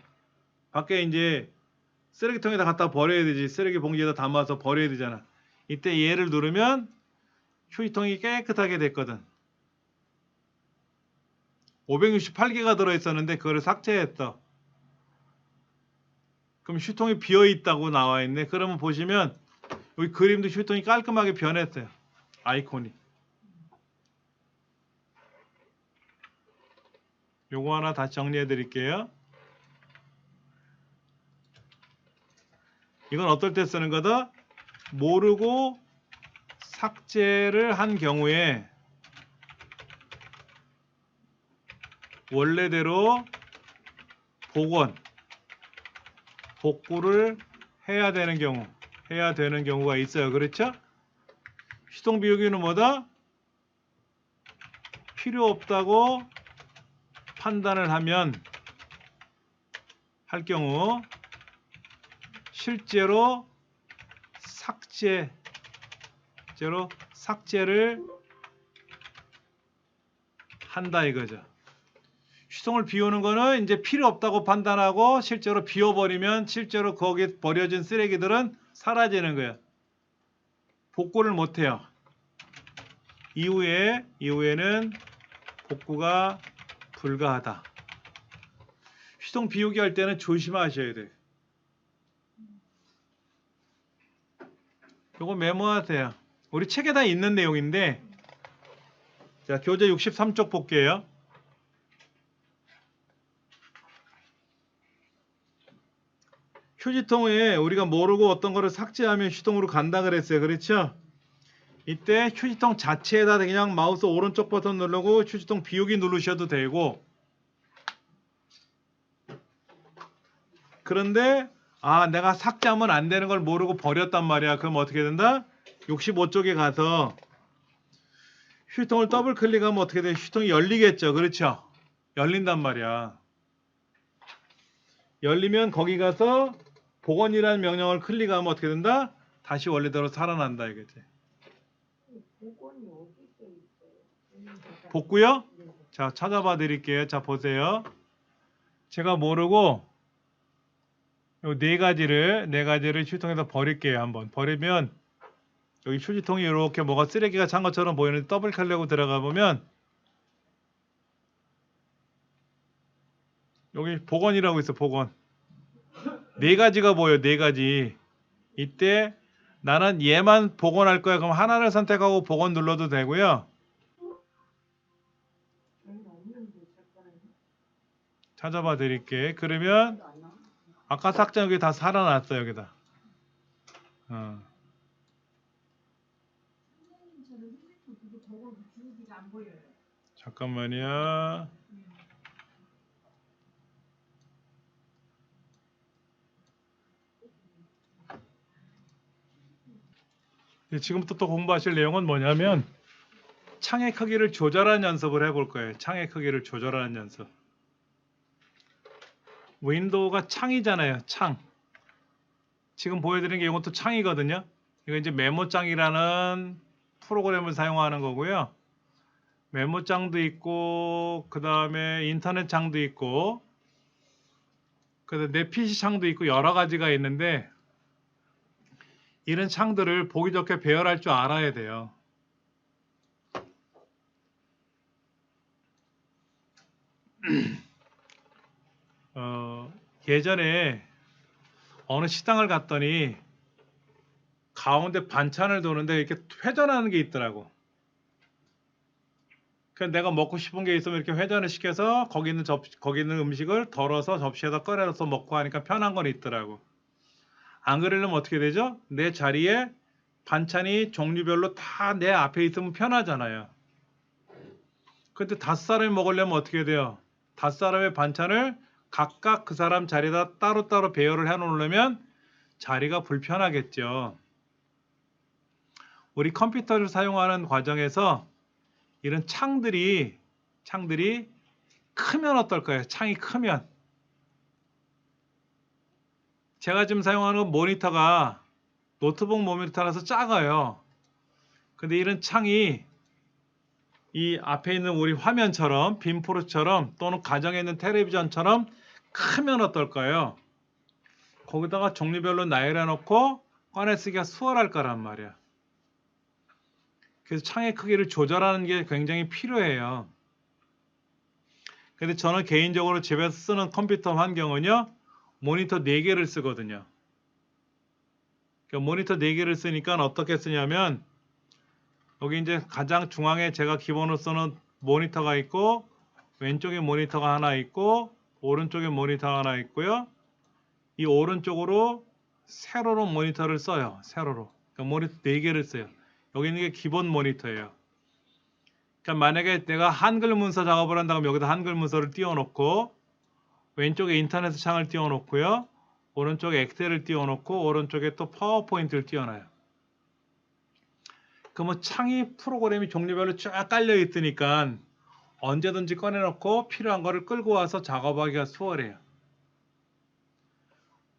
밖에 이제 쓰레기통에다 갖다 버려야 되지. 쓰레기 봉지에다 담아서 버려야 되잖아. 이때 얘를 누르면 휴지통이 깨끗하게 됐거든. 568개가 들어있었는데 그거를 삭제했어. 그럼 휴통이 비어있다고 나와있네. 그러면 보시면 여기 그림도 휴통이 깔끔하게 변했어요. 아이콘이. 요거 하나 다시 정리해 드릴게요. 이건 어떨 때 쓰는 거다? 모르고 삭제를 한 경우에 원래대로 복원, 복구를 해야 되는 경우가 있어요. 그렇죠? 휴통 비우기는 뭐다? 필요 없다고 판단을 하면 할 경우 실제로 삭제를 한다 이거죠. 휴통을 비우는 거는 이제 필요 없다고 판단하고 실제로 비워버리면 실제로 거기에 버려진 쓰레기들은 사라지는 거예요. 복구를 못해요. 이후에는 복구가 불가하다. 휴통 비우기 할 때는 조심하셔야 돼요. 요거 메모하세요. 우리 책에 다 있는 내용인데 자, 교재 63쪽 볼게요. 휴지통에 우리가 모르고 어떤 거를 삭제하면 휴지통으로 간다 그랬어요. 그렇죠? 이때 휴지통 자체에다 그냥 마우스 오른쪽 버튼 누르고 휴지통 비우기 누르셔도 되고 그런데 내가 삭제하면 안 되는 걸 모르고 버렸단 말이야. 그럼 어떻게 된다? 65쪽에 가서 휴지통을 더블 클릭하면 어떻게 돼? 휴지통이 열리겠죠. 그렇죠? 열린단 말이야. 열리면 거기 가서 복원이라는 명령을 클릭하면 어떻게 된다? 다시 원래대로 살아난다 이거지. 복원이 어디서 있어요? 복구요? 자, 찾아봐 드릴게요. 자, 보세요. 제가 모르고 요 네 가지를 휴지통에다 버릴게요. 한번 버리면 여기 휴지통이 이렇게 뭐가 쓰레기가 찬 것처럼 보이는데 더블 클릭하고 들어가 보면 여기 복원이라고 있어. 복원. 네 가지가 보여. 네 가지. 이때 나는 얘만 복원할 거야. 그럼 하나를 선택하고 복원 눌러도 되고요. 저희는 없는데 잠깐만요. 찾아봐 드릴게. 그러면 아까 삭제 여기 다 살아났어. 여기다. 저는 휴대폰 그거 저거 비우기가 안 보여요. 잠깐만요. 지금부터 또 공부하실 내용은 뭐냐면 창의 크기를 조절하는 연습을 해볼 거예요. 창의 크기를 조절하는 연습. 윈도우가 창이잖아요. 창. 지금 보여드리는 게 이것도 창이거든요. 이거 이제 메모장이라는 프로그램을 사용하는 거고요. 메모장도 있고 그 다음에 인터넷 창도 있고 그다음에 내 PC 창도 있고 여러 가지가 있는데 이런 창들을 보기 좋게 배열할 줄 알아야 돼요. 예전에 어느 식당을 갔더니 가운데 반찬을 두는데 이렇게 회전하는 게 있더라고. 그래서 내가 먹고 싶은 게 있으면 이렇게 회전을 시켜서 거기 있는 음식을 덜어서 접시에다 꺼내서 먹고 하니까 편한 건 있더라고. 안 그러려면 어떻게 되죠? 내 자리에 반찬이 종류별로 다 내 앞에 있으면 편하잖아요. 근데 5사람이 먹으려면 어떻게 돼요? 5사람의 반찬을 각각 그 사람 자리에다 따로따로 배열을 해 놓으려면 자리가 불편하겠죠. 우리 컴퓨터를 사용하는 과정에서 이런 창들이 크면 어떨까요? 창이 크면. 제가 지금 사용하는 모니터가 노트북 모니터라서 작아요. 근데 이런 창이 이 앞에 있는 우리 화면처럼 빔프로처럼 또는 가정에 있는 텔레비전처럼 크면 어떨까요? 거기다가 종류별로 나열해 놓고 꺼내 쓰기가 수월할 거란 말이야. 그래서 창의 크기를 조절하는 게 굉장히 필요해요. 근데 저는 개인적으로 집에서 쓰는 컴퓨터 환경은요, 모니터 4개를 쓰거든요. 그러니까 모니터 4개를 쓰니까 어떻게 쓰냐면, 여기 이제 가장 중앙에 제가 기본으로 쓰는 모니터가 있고, 왼쪽에 모니터가 하나 있고, 오른쪽에 모니터가 하나 있고요. 이 오른쪽으로 세로로 모니터를 써요. 세로로. 그러니까 모니터 4개를 써요. 여기 있는 게 기본 모니터예요. 그러니까 만약에 내가 한글 문서 작업을 한다면 여기다 한글 문서를 띄워놓고 왼쪽에 인터넷 창을 띄워놓고요. 오른쪽에 엑셀을 띄워놓고 오른쪽에 또 파워포인트를 띄워놔요. 그러면 창이 프로그램이 종류별로 쫙 깔려 있으니까 언제든지 꺼내놓고 필요한 거를 끌고 와서 작업하기가 수월해요.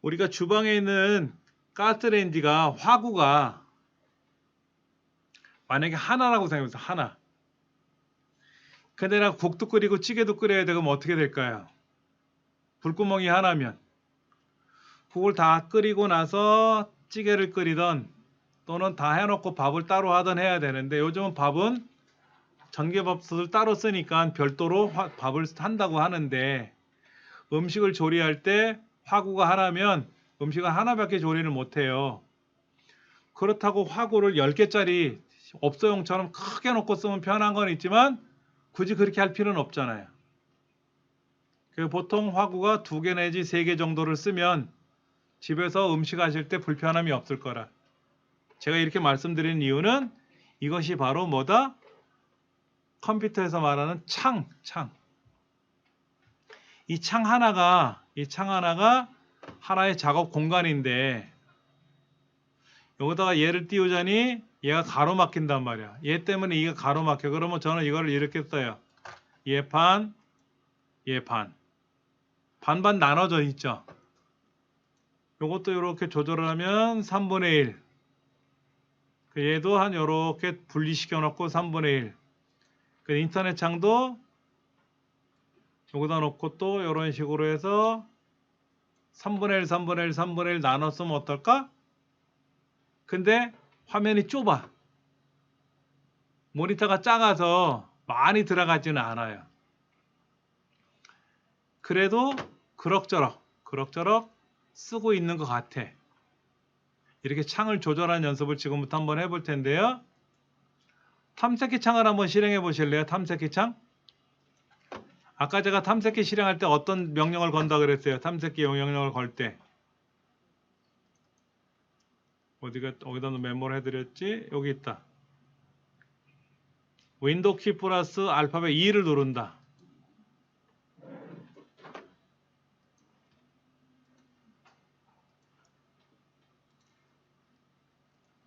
우리가 주방에 있는 가스레인지가 화구가 만약에 하나라고 생각해보세요. 하나. 근데 내가 국도 끓이고 찌개도 끓여야 되면 어떻게 될까요? 불구멍이 하나면 국을 다 끓이고 나서 찌개를 끓이던 또는 다 해놓고 밥을 따로 하던 해야 되는데 요즘은 밥은 전기밥솥을 따로 쓰니까 별도로 밥을 한다고 하는데 음식을 조리할 때 화구가 하나면 음식을 하나밖에 조리를 못해요. 그렇다고 화구를 10개짜리 업소용처럼 크게 놓고 쓰면 편한 건 있지만 굳이 그렇게 할 필요는 없잖아요. 보통 화구가 2개 내지 3개 정도를 쓰면 집에서 음식 하실 때 불편함이 없을 거라. 제가 이렇게 말씀드리는 이유는 이것이 바로 뭐다? 컴퓨터에서 말하는 창. 이 창 하나가 하나의 작업 공간인데 여기다가 얘를 띄우자니 얘가 가로막힌단 말이야. 얘 때문에 이게 가로막혀. 그러면 저는 이거를 이렇게 써요. 얘 반. 반반 나눠져 있죠. 요것도 이렇게 조절을 하면 3분의 1. 얘도 한 요렇게 분리시켜 놓고 3분의 1. 그 인터넷 창도 여기다 놓고 또 이런 식으로 해서 3분의 1 나눠 쓰면 어떨까? 근데 화면이 좁아. 모니터가 작아서 많이 들어가지는 않아요. 그래도 그럭저럭 쓰고 있는 것 같아. 이렇게 창을 조절하는 연습을 지금부터 한번 해볼 텐데요. 탐색기 창을 한번 실행해 보실래요? 탐색기 창? 아까 제가 탐색기 실행할 때 어떤 명령을 건다 그랬어요? 탐색기 명령을 걸 때. 어디다 메모를 해드렸지? 여기 있다. 윈도우 키 플러스 알파벳 2를 누른다.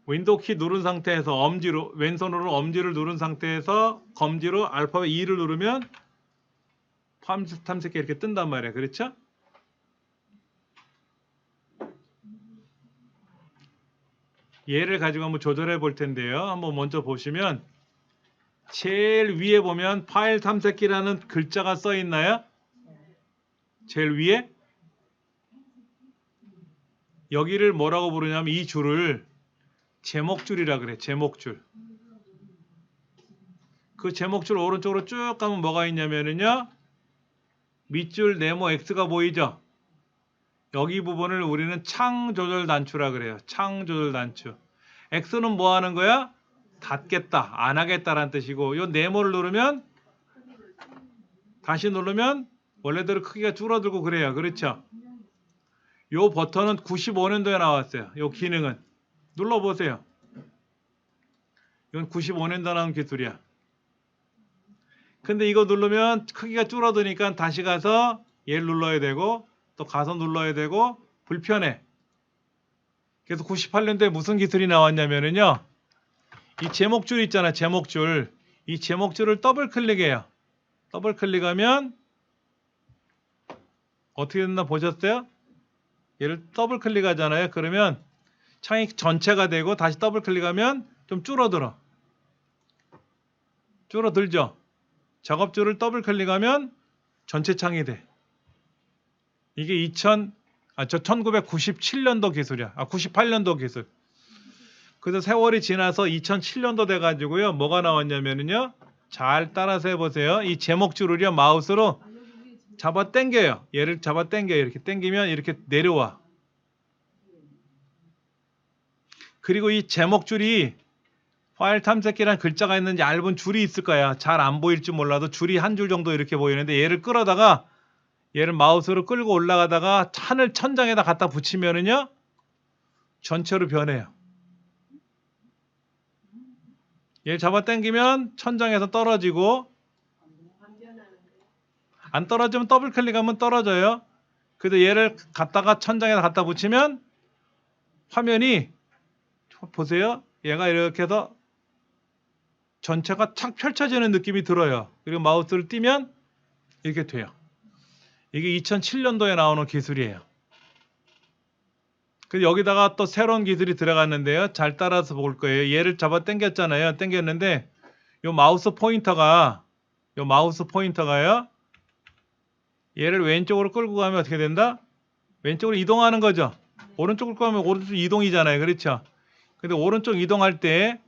윈도우 키 누른 상태에서 왼손으로 엄지를 누른 상태에서 검지로 알파벳 2를 누르면 탐색기 이렇게 뜬단 말이에요. 그렇죠? 얘를 가지고 한번 조절해 볼 텐데요. 한번 먼저 보시면 제일 위에 보면 파일 탐색기라는 글자가 써 있나요? 제일 위에? 여기를 뭐라고 부르냐면 이 줄을 제목줄이라 그래. 제목줄. 그 제목줄 오른쪽으로 쭉 가면 뭐가 있냐면요. 밑줄 네모 X가 보이죠? 여기 부분을 우리는 창 조절 단추라 그래요. 창 조절 단추. X는 뭐 하는 거야? 닫겠다, 안 하겠다라는 뜻이고, 요 네모를 누르면 다시 누르면 원래대로 크기가 줄어들고 그래요. 그렇죠? 요 버튼은 95년도에 나왔어요. 요 기능은 눌러보세요. 이건 95년도에 나온 기술이야. 근데 이거 누르면 크기가 줄어드니까 다시 가서 얘를 눌러야 되고 또 가서 눌러야 되고 불편해. 그래서 98년도에 무슨 기술이 나왔냐면은요, 이 제목줄 있잖아, 제목줄. 이 제목줄을 더블 클릭해요. 더블 클릭하면 어떻게 됐나 보셨어요? 얘를 더블 클릭하잖아요. 그러면 창이 전체가 되고 다시 더블 클릭하면 좀 줄어들어. 줄어들죠? 작업줄을 더블 클릭하면 전체 창이 돼. 이게 1997년도 기술이야. 98년도 기술. 그래서 세월이 지나서 2007년도 돼가지고요. 뭐가 나왔냐면요. 잘 따라서 해보세요. 이 제목줄을요, 마우스로 잡아 당겨요. 얘를 잡아 당겨요. 이렇게 당기면 이렇게 내려와. 그리고 이 제목줄이 파일 탐색기란 글자가 있는 얇은 줄이 있을 거야. 잘 안 보일지 몰라도 줄이 한 줄 정도 이렇게 보이는데 얘를 끌어다가 얘를 마우스로 끌고 올라가다가 찬을 천장에다 갖다 붙이면은요, 전체로 변해요. 얘를 잡아 당기면 천장에서 떨어지고, 안 떨어지면 더블 클릭하면 떨어져요. 그래도 얘를 갖다가 천장에다 갖다 붙이면 화면이, 보세요. 얘가 이렇게 해서 전체가 착 펼쳐지는 느낌이 들어요. 그리고 마우스를 띄면 이렇게 돼요. 이게 2007년도에 나오는 기술이에요. 그래서 여기다가 또 새로운 기술이 들어갔는데요. 잘 따라서 볼 거예요. 얘를 잡아 당겼잖아요. 당겼는데 요 마우스 포인터가요. 얘를 왼쪽으로 끌고 가면 어떻게 된다? 왼쪽으로 이동하는 거죠. 오른쪽으로 끌고 가면 오른쪽 이동이잖아요. 그렇죠? 근데 오른쪽 이동할 때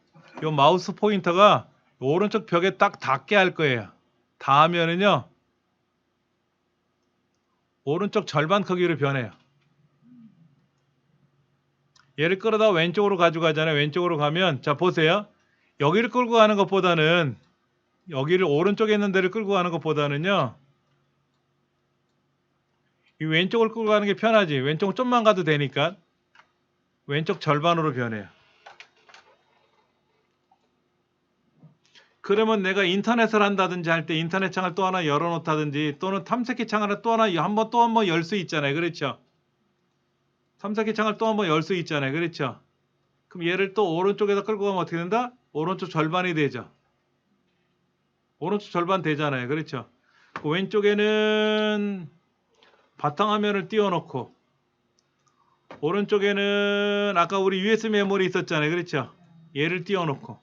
요 마우스 포인터가 오른쪽 벽에 딱 닿게 할 거예요. 닿으면은요, 오른쪽 절반 크기로 변해요. 얘를 끌어다 왼쪽으로 가져가잖아요. 왼쪽으로 가면, 자 보세요. 여기를 끌고 가는 것보다는, 여기를 오른쪽에 있는 데를 끌고 가는 것보다는요, 이 왼쪽을 끌고 가는 게 편하지. 왼쪽은 좀만 가도 되니까 왼쪽 절반으로 변해요. 그러면 내가 인터넷을 한다든지 할 때 인터넷 창을 또 하나 열어놓다든지 또는 탐색기 창을 또 한 번 열 수 있잖아요. 그렇죠? 탐색기 창을 또 한 번 열 수 있잖아요. 그렇죠? 그럼 얘를 또 오른쪽에다 끌고 가면 어떻게 된다? 오른쪽 절반이 되죠. 오른쪽 절반 되잖아요. 그렇죠? 그 왼쪽에는 바탕화면을 띄워놓고 오른쪽에는 아까 우리 USB 메모리 있었잖아요. 그렇죠? 얘를 띄워놓고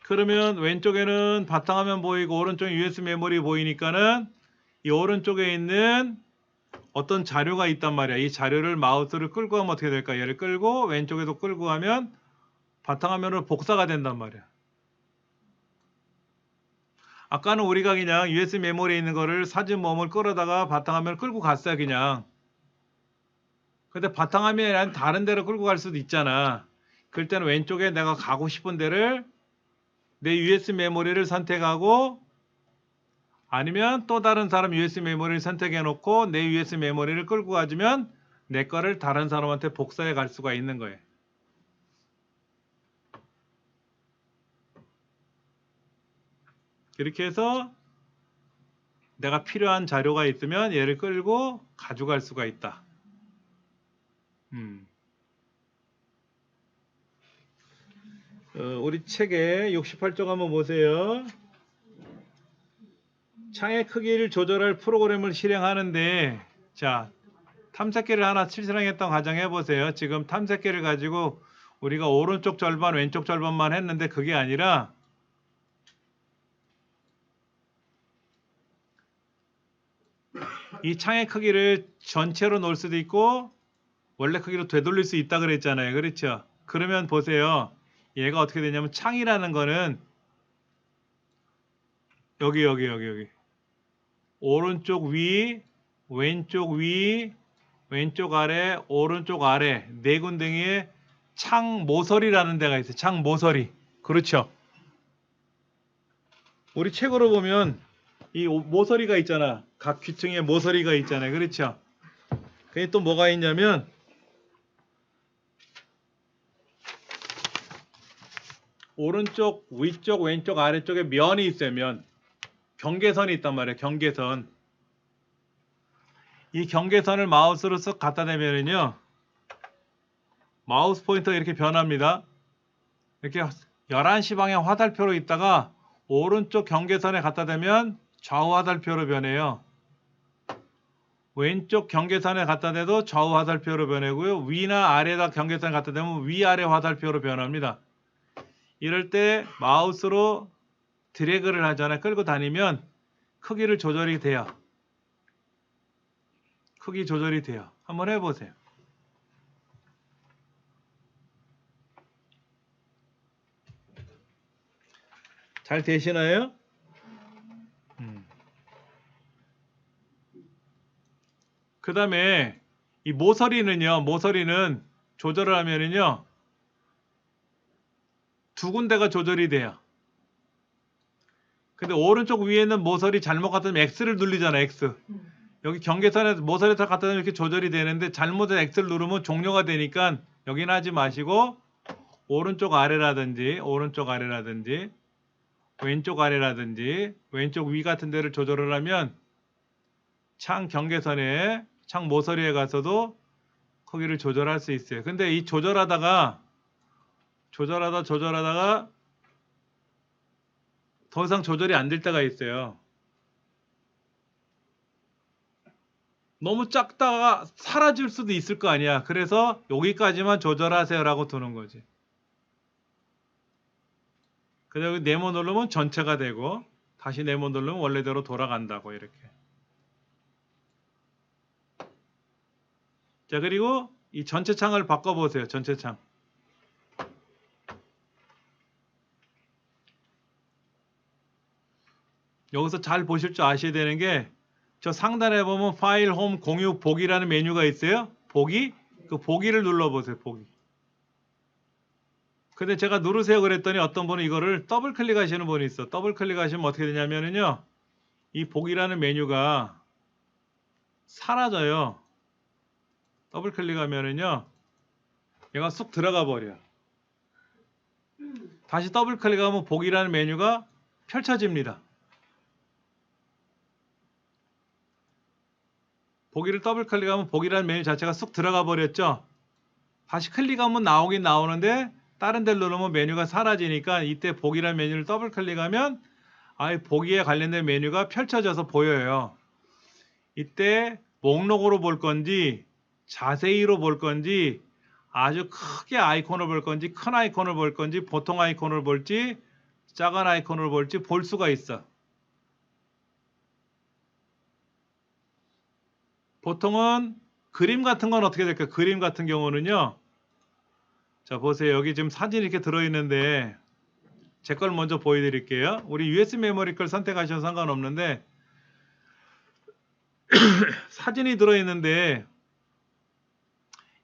그러면 왼쪽에는 바탕화면 보이고 오른쪽에 USB 메모리 보이니까는 이 오른쪽에 있는 어떤 자료가 있단 말이야. 이 자료를 마우스를 끌고 가면 어떻게 될까? 얘를 끌고 왼쪽에도 끌고 가면 바탕화면으로 복사가 된단 말이야. 아까는 우리가 그냥 USB 메모리에 있는 거를 사진 멈을 끌어다가 바탕화면을 끌고 갔어요. 그냥. 근데 바탕화면이 아니라 다른 데로 끌고 갈 수도 있잖아. 그럴 때는 왼쪽에 내가 가고 싶은 데를 내 USB 메모리를 선택하고 아니면 또 다른 사람 USB 메모리를 선택해 놓고 내 USB 메모리를 끌고 가주면 내 거를 다른 사람한테 복사해 갈 수가 있는 거예요. 이렇게 해서 내가 필요한 자료가 있으면 얘를 끌고 가져갈 수가 있다. 우리 책에 68쪽 한번 보세요. 창의 크기를 조절할 프로그램을 실행하는데, 자, 탐색기를 하나 실행했던 가정해 보세요. 지금 탐색기를 가지고 우리가 오른쪽 절반, 왼쪽 절반만 했는데 그게 아니라 이 창의 크기를 전체로 놓을 수도 있고 원래 크기로 되돌릴 수 있다 그랬잖아요. 그렇죠? 그러면 보세요. 얘가 어떻게 되냐면 창이라는 거는 여기 오른쪽 위, 왼쪽 위, 왼쪽 아래, 오른쪽 아래 네 군데에 창 모서리라는 데가 있어요. 창 모서리. 그렇죠. 우리 책으로 보면 이 모서리가 있잖아. 각 귀퉁이에 모서리가 있잖아요. 그렇죠. 그게 또 뭐가 있냐면 오른쪽, 위쪽, 왼쪽, 아래쪽에 면이 있어요. 면. 경계선이 있단 말이에요. 경계선. 이 경계선을 마우스로 쓱 갖다 대면은요. 마우스 포인터가 이렇게 변합니다. 이렇게 11시 방향 화살표로 있다가 오른쪽 경계선에 갖다 대면 좌우 화살표로 변해요. 왼쪽 경계선에 갖다 대도 좌우 화살표로 변하고요. 위나 아래다 경계선에 갖다 대면 위아래 화살표로 변합니다. 이럴 때 마우스로 드래그를 하잖아요. 끌고 다니면 크기를 조절이 돼요. 크기 조절이 돼요. 한번 해보세요. 잘 되시나요? 그 다음에 이 모서리는 조절을 하면은요, 두 군데가 조절이 돼요. 근데 오른쪽 위에 있는 모서리 잘못 갖다 대면 X를 누르잖아, X. 여기 경계선에 모서리 다 갖다 대면 이렇게 조절이 되는데 잘못해서 X를 누르면 종료가 되니까 여기는 하지 마시고 오른쪽 아래라든지 왼쪽 아래라든지 왼쪽 위 같은 데를 조절을 하면 창 경계선에 창 모서리에 가서도 크기를 조절할 수 있어요. 근데 이 조절하다가 더 이상 조절이 안 될 때가 있어요. 너무 작다가 사라질 수도 있을 거 아니야. 그래서 여기까지만 조절하세요라고 두는 거지. 그다음에 네모 누르면 전체가 되고 다시 네모 누르면 원래대로 돌아간다고 이렇게. 자, 그리고 이 전체 창을 바꿔보세요. 전체 창. 여기서 잘 보실 줄 아셔야 되는 게 저 상단에 보면 파일, 홈, 공유, 보기라는 메뉴가 있어요. 보기? 그 보기를 눌러보세요. 보기. 근데 제가 누르세요 그랬더니 어떤 분은 이거를 더블 클릭하시는 분이 있어. 더블 클릭하시면 어떻게 되냐면은요. 이 보기라는 메뉴가 사라져요. 더블 클릭하면은요. 얘가 쑥 들어가 버려. 다시 더블 클릭하면 보기라는 메뉴가 펼쳐집니다. 보기를 더블 클릭하면 보기라는 메뉴 자체가 쑥 들어가 버렸죠. 다시 클릭하면 나오긴 나오는데 다른 데를 누르면 메뉴가 사라지니까 이때 보기라는 메뉴를 더블 클릭하면 아예 보기에 관련된 메뉴가 펼쳐져서 보여요. 이때 목록으로 볼 건지 자세히로 볼 건지 아주 크게 아이콘을 볼 건지 큰 아이콘을 볼 건지 보통 아이콘을 볼지 작은 아이콘을 볼지 볼 수가 있어. 보통은 그림 같은 건 어떻게 될까요? 그림 같은 경우는요. 자, 보세요. 여기 지금 사진이 이렇게 들어있는데 제 걸 먼저 보여드릴게요. 우리 USB 메모리 걸 선택하셔도 상관없는데 사진이 들어있는데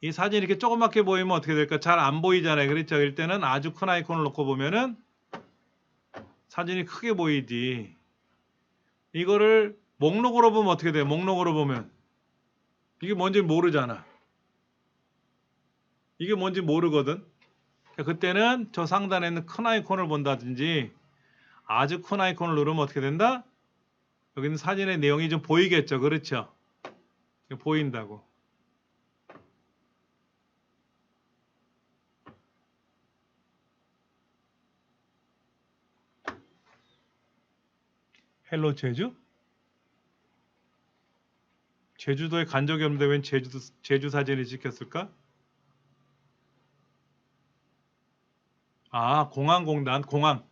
이 사진이 이렇게 조그맣게 보이면 어떻게 될까? 잘 안 보이잖아요. 그렇죠? 이럴 때는 아주 큰 아이콘을 놓고 보면은 사진이 크게 보이지. 이거를 목록으로 보면 어떻게 돼요? 목록으로 보면 이게 뭔지 모르잖아. 이게 뭔지 모르거든. 그때는 저 상단에 있는 큰 아이콘을 본다든지 아주 큰 아이콘을 누르면 어떻게 된다? 여기는 사진의 내용이 좀 보이겠죠. 그렇죠? 보인다고. 헬로 제주? 제주도에 간 적이 없는데 웬 제주 사진이 찍혔을까? 아, 공항공단, 공항.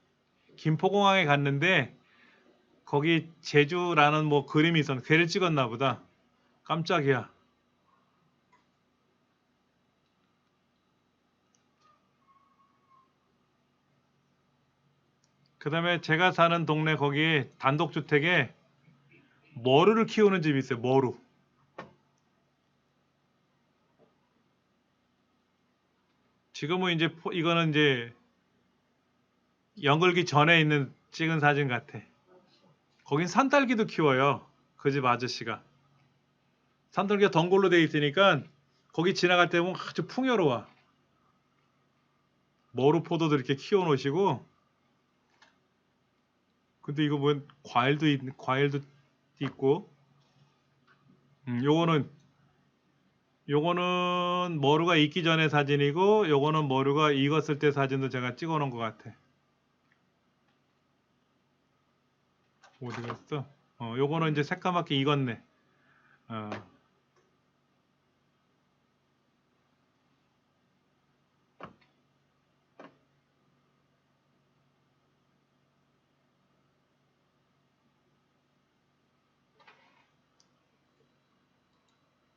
김포공항에 갔는데 거기 제주라는 뭐 그림이 있었는데 걔를 찍었나 보다. 깜짝이야. 그 다음에 제가 사는 동네 거기 단독주택에 머루를 키우는 집이 있어요. 머루. 지금은 이제 이거는 이제 연글기 전에 있는 찍은 사진 같아. 거긴 산딸기도 키워요. 그 집 아저씨가. 산딸기가 덩굴로 돼 있으니까 거기 지나갈 때 보면 아주 풍요로워. 머루포도도 이렇게 키워 놓으시고. 근데 이거 뭐 과일도 있고. 요거는 머루가 익기 전에 사진이고, 요거는 머루가 익었을 때 사진도 제가 찍어 놓은 것 같아. 어디 갔어? 요거는 이제 새까맣게 익었네. 어.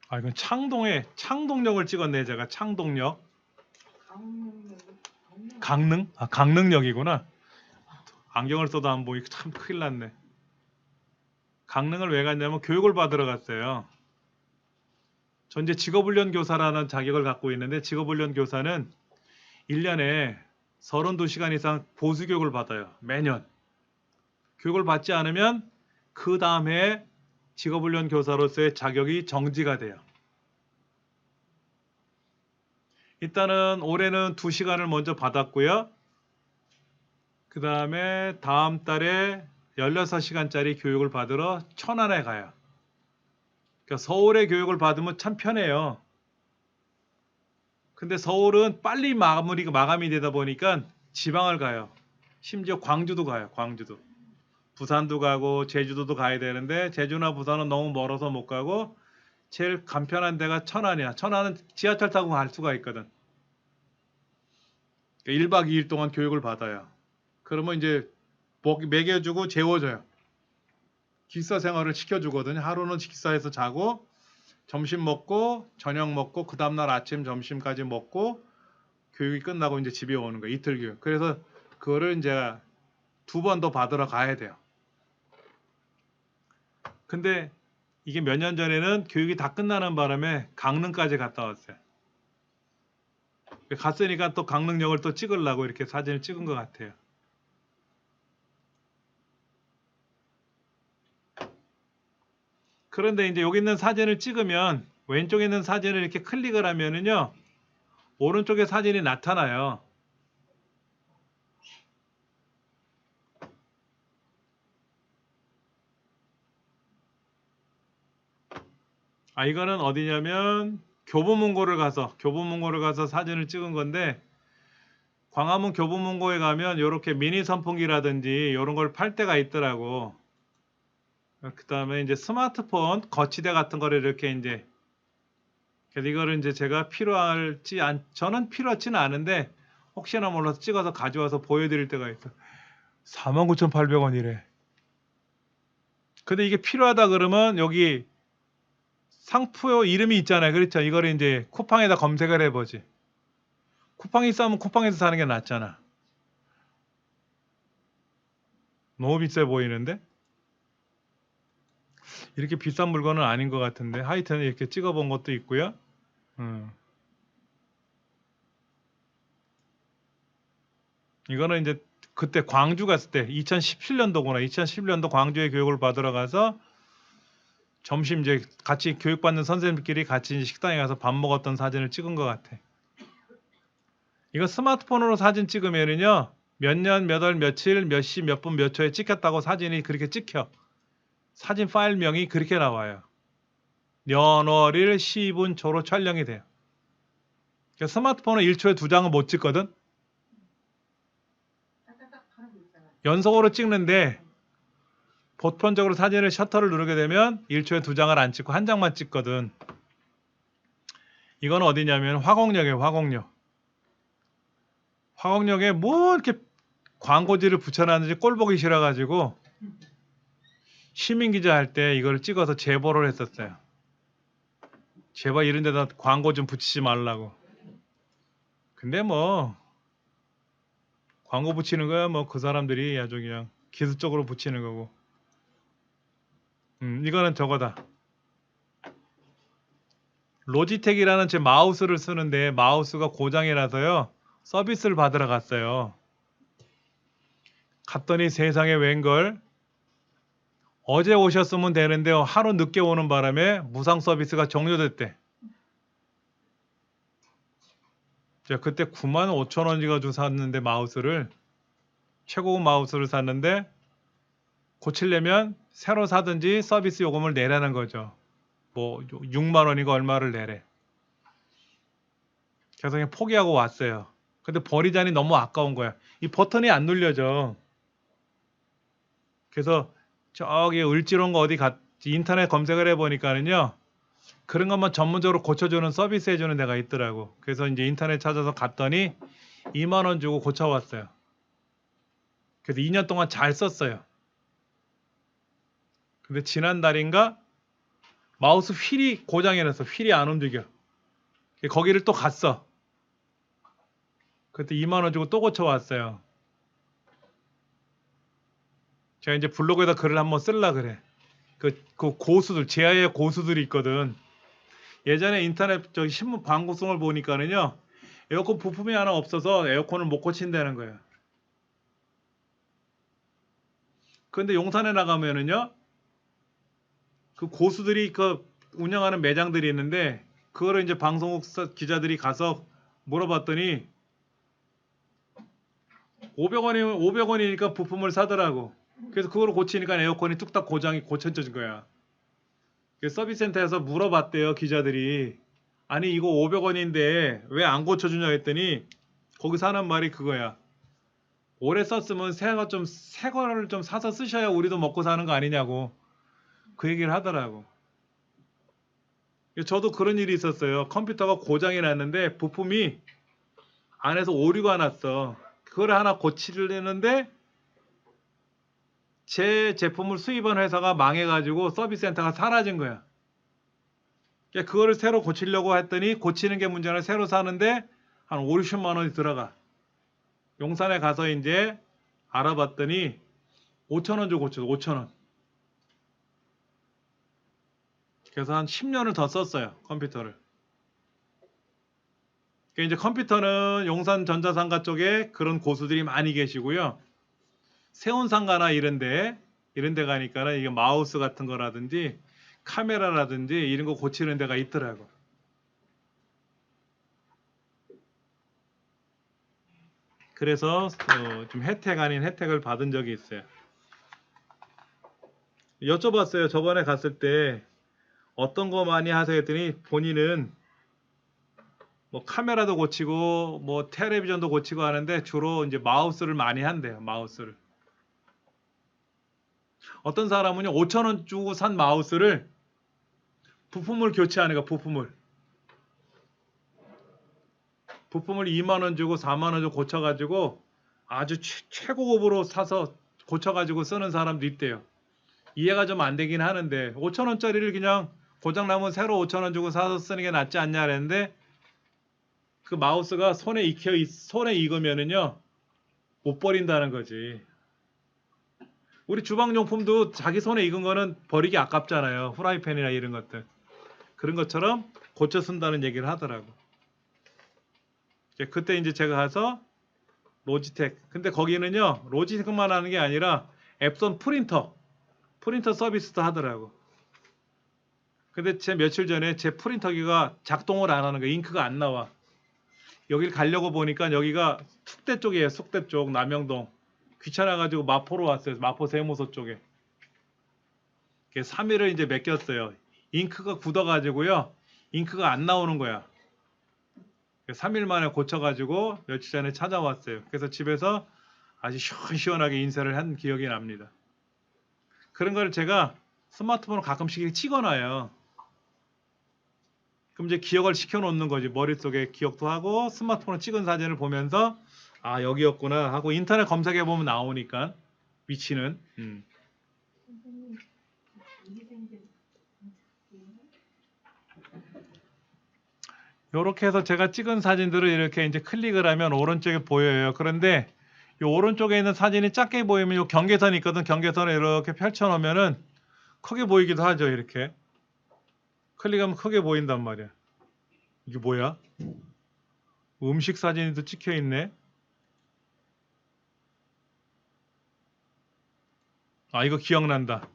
아, 이건 창동역을 찍었네, 제가. 창동역. 강릉? 아, 강릉역이구나. 안경을 써도 안 보이고 참 큰일 났네. 강릉을 왜 갔냐면 교육을 받으러 갔어요. 전 이제 직업훈련 교사라는 자격을 갖고 있는데, 직업훈련 교사는 1년에 32시간 이상 보수교육을 받아요. 매년. 교육을 받지 않으면 그 다음 해에 직업훈련 교사로서의 자격이 정지가 돼요. 일단은 올해는 2시간을 먼저 받았고요. 그 다음에 다음 달에 16시간짜리 교육을 받으러 천안에 가요. 그러니까 서울에 교육을 받으면 참 편해요. 근데 서울은 빨리 마감이 되다 보니까 지방을 가요. 심지어 광주도 가요. 광주도. 부산도 가고 제주도도 가야 되는데 제주나 부산은 너무 멀어서 못 가고 제일 간편한 데가 천안이야. 천안은 지하철 타고 갈 수가 있거든. 1박 2일 동안 교육을 받아요. 그러면 이제 먹여주고 재워줘요. 기숙사 생활을 시켜주거든요. 하루는 기숙사에서 자고 점심 먹고 저녁 먹고 그 다음날 아침 점심까지 먹고 교육이 끝나고 이제 집에 오는 거예요. 이틀 교육. 그래서 그거를 이제 2번 더 받으러 가야 돼요. 근데 이게 몇 년 전에는 교육이 다 끝나는 바람에 강릉까지 갔다 왔어요. 갔으니까 또 강릉역을 또 찍으려고 이렇게 사진을 찍은 것 같아요. 그런데 이제 여기 있는 사진을 찍으면 왼쪽에 있는 사진을 이렇게 클릭을 하면은요, 오른쪽에 사진이 나타나요. 아, 이거는 어디냐면 교보문고를 가서 사진을 찍은 건데, 광화문 교보문고에 가면 이렇게 미니 선풍기라든지 이런 걸 팔 때가 있더라고. 그 다음에 이제 스마트폰 거치대 같은 거를 이렇게 이제, 그래서 이거를 이제 제가 저는 필요하지는 않은데 혹시나 몰라서 찍어서 가져와서 보여드릴 때가 있어. 49,800원이래. 근데 이게 필요하다 그러면 여기 상표 이름이 있잖아요. 그렇죠? 이거를 이제 쿠팡에다 검색을 해보지. 쿠팡이 싸면 쿠팡에서 사는 게 낫잖아. 너무 비싸 보이는데? 이렇게 비싼 물건은 아닌 것 같은데. 하여튼 이렇게 찍어본 것도 있고요. 이거는 이제 그때 광주 갔을 때 2017년도구나. 2017년도 광주에 교육을 받으러 가서 점심 이제 같이 교육받는 선생님끼리 같이 이제 식당에 가서 밥 먹었던 사진을 찍은 것 같아. 이거 스마트폰으로 사진 찍으면은요, 몇 년, 몇 월, 며칠, 몇 시, 몇 분, 몇 초에 찍혔다고 사진이 그렇게 찍혀. 사진 파일명이 그렇게 나와요. 년월일 시분 초로 촬영이 돼요. 그러니까 스마트폰은 1초에 2장은 못 찍거든. 연속으로 찍는데 보편적으로 사진을 셔터를 누르게 되면 1초에 2장을 안 찍고 1장만 찍거든. 이건 어디냐면 화곡역이에요. 화곡역에 뭐 이렇게 광고지를 붙여놨는지 꼴 보기 싫어가지고 시민기자 할 때 이걸 찍어서 제보를 했었어요. 제발 이런 데다 광고 좀 붙이지 말라고. 근데 뭐 광고 붙이는 거야 뭐 그 사람들이 아주 그냥 기술적으로 붙이는 거고. 이거는 저거다. 로지텍이라는 제 마우스를 쓰는데 마우스가 고장이라서요. 서비스를 받으러 갔어요. 갔더니 세상에 웬걸. 어제 오셨으면 되는데요. 하루 늦게 오는 바람에 무상 서비스가 종료됐대. 제가 그때 95,000원 가지고 샀는데 마우스를 최고급 마우스를 샀는데 고치려면 새로 사든지 서비스 요금을 내라는 거죠. 뭐 6만 원이고 얼마를 내래. 그래서 그냥 포기하고 왔어요. 근데 버리자니 너무 아까운 거야. 이 버튼이 안 눌려져. 그래서 저기 을지로인가 어디 인터넷 검색을 해보니까는요. 그런 것만 전문적으로 고쳐주는 서비스 해주는 데가 있더라고. 그래서 이제 인터넷 찾아서 갔더니 2만 원 주고 고쳐왔어요. 그래서 2년 동안 잘 썼어요. 근데 지난달인가 마우스 휠이 고장이 나서 휠이 안 움직여. 거기를 또 갔어. 그때 2만 원 주고 또 고쳐왔어요. 제가 이제 블로그에다 글을 한번 쓸라 그래. 그 고수들, 제아의 고수들이 있거든. 예전에 인터넷 저기 신문 방송을 보니까는요. 에어컨 부품이 하나 없어서 에어컨을 못 고친다는 거예요. 그런데 용산에 나가면은요. 그 고수들이 그 운영하는 매장들이 있는데 그거를 이제 방송국 기자들이 가서 물어봤더니 500원이니까 부품을 사더라고. 그래서 그걸 고치니까 에어컨이 뚝딱 고장이 고쳐진 거야. 그래서 서비스센터에서 물어봤대요, 기자들이. 아니 이거 500원인데 왜 안 고쳐주냐 했더니 거기서 하는 말이 그거야. 오래 썼으면 새 거를 좀 사서 쓰셔야 우리도 먹고 사는 거 아니냐고 그 얘기를 하더라고. 저도 그런 일이 있었어요. 컴퓨터가 고장이 났는데 부품이 안에서 오류가 났어. 그걸 하나 고치려는데 제 제품을 수입한 회사가 망해가지고 서비스 센터가 사라진 거야. 그거를 새로 고치려고 했더니 고치는 게 문제는 새로 사는데 한 5, 60만 원이 들어가. 용산에 가서 이제 알아봤더니 5천 원 주고 고쳐서 5천 원. 그래서 한 10년을 더 썼어요. 컴퓨터를. 이제 컴퓨터는 용산 전자상가 쪽에 그런 고수들이 많이 계시고요. 세운상가나 이런 데 가니까는 이게 마우스 같은 거라든지 카메라라든지 이런 거 고치는 데가 있더라고. 그래서 좀 혜택 아닌 혜택을 받은 적이 있어요. 여쭤봤어요. 저번에 갔을 때 어떤 거 많이 하세요 했더니 본인은 뭐 카메라도 고치고 뭐 텔레비전도 고치고 하는데 주로 이제 마우스를 많이 한대요. 마우스를. 어떤 사람은요 5천 원 주고 산 마우스를 부품을 교체하는 거 부품을 2만 원 주고 4만 원 주고 고쳐가지고 아주 최고급으로 사서 고쳐가지고 쓰는 사람도 있대요. 이해가 좀 안 되긴 하는데 5천 원짜리를 그냥 고장 나면 새로 5천 원 주고 사서 쓰는 게 낫지 않냐 그랬는데 그 마우스가 손에 익으면은요 못 버린다는 거지. 우리 주방용품도 자기 손에 익은 거는 버리기 아깝잖아요. 후라이팬이나 이런 것들. 그런 것처럼 고쳐 쓴다는 얘기를 하더라고. 그때 이제 제가 가서 로지텍. 근데 거기는요 로지텍만 하는 게 아니라 앱손 프린터 서비스도 하더라고. 근데 제 며칠 전에 제 프린터기가 작동을 안 하는 거야. 잉크가 안 나와. 여길 가려고 보니까 여기가 숙대 쪽이에요. 숙대 쪽 남영동. 귀찮아가지고 마포로 왔어요. 마포 세무소 쪽에. 3일을 이제 맡겼어요. 잉크가 굳어가지고요. 잉크가 안 나오는 거야. 3일 만에 고쳐가지고 며칠 전에 찾아왔어요. 그래서 집에서 아주 시원시원하게 인쇄를 한 기억이 납니다. 그런 거를 제가 스마트폰으로 가끔씩 찍어놔요. 그럼 이제 기억을 시켜놓는 거지. 머릿속에 기억도 하고 스마트폰으로 찍은 사진을 보면서 아 여기였구나 하고 인터넷 검색해보면 나오니까 위치는 선생님, 일이 생긴 이렇게 해서 제가 찍은 사진들을 이렇게 이제 클릭을 하면 오른쪽에 보여요. 그런데 이 오른쪽에 있는 사진이 작게 보이면 이 경계선이 있거든. 경계선을 이렇게 펼쳐놓으면은 크게 보이기도 하죠. 이렇게 클릭하면 크게 보인단 말이야. 이게 뭐야? 음식 사진이 또 찍혀 있네. 아, 이거 기억난다.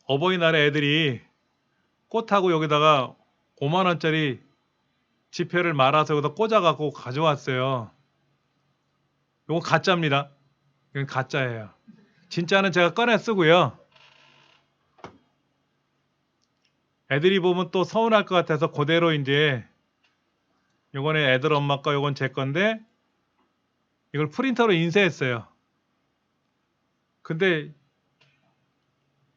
어버이날에 애들이 꽃하고 여기다가 5만 원짜리 지폐를 말아서 여기다 꽂아갖고 가져왔어요. 이거 가짜입니다. 이건 가짜예요. 진짜는 제가 꺼내 쓰고요. 애들이 보면 또 서운할 것 같아서 그대로 이제 요거는 애들 엄마 거, 요건 제 건데 이걸 프린터로 인쇄했어요. 근데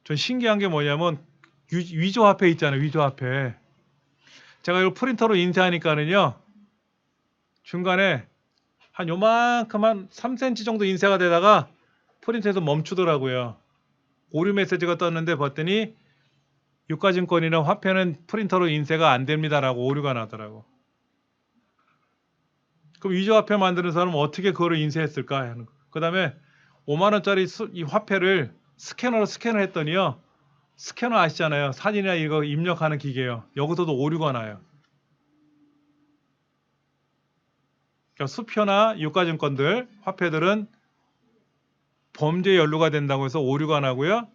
좀 신기한 게 뭐냐면 위조화폐 있잖아요. 위조화폐. 제가 이걸 프린터로 인쇄하니까는요. 중간에 한 요만큼 한 3cm 정도 인쇄가 되다가 프린터에서 멈추더라고요. 오류 메시지가 떴는데 봤더니 유가증권이나 화폐는 프린터로 인쇄가 안 됩니다라고 오류가 나더라고. 그럼 위조화폐 만드는 사람은 어떻게 그거를 인쇄했을까 하는 거. 그다음에 5만 원짜리 이 화폐를 스캐너로 스캔을 했더니요. 스캐너 아시잖아요. 사진이나 이거 입력하는 기계요. 여기서도 오류가 나요. 그러니까 수표나 유가증권들, 화폐들은 범죄 연루가 된다고 해서 오류가 나고요.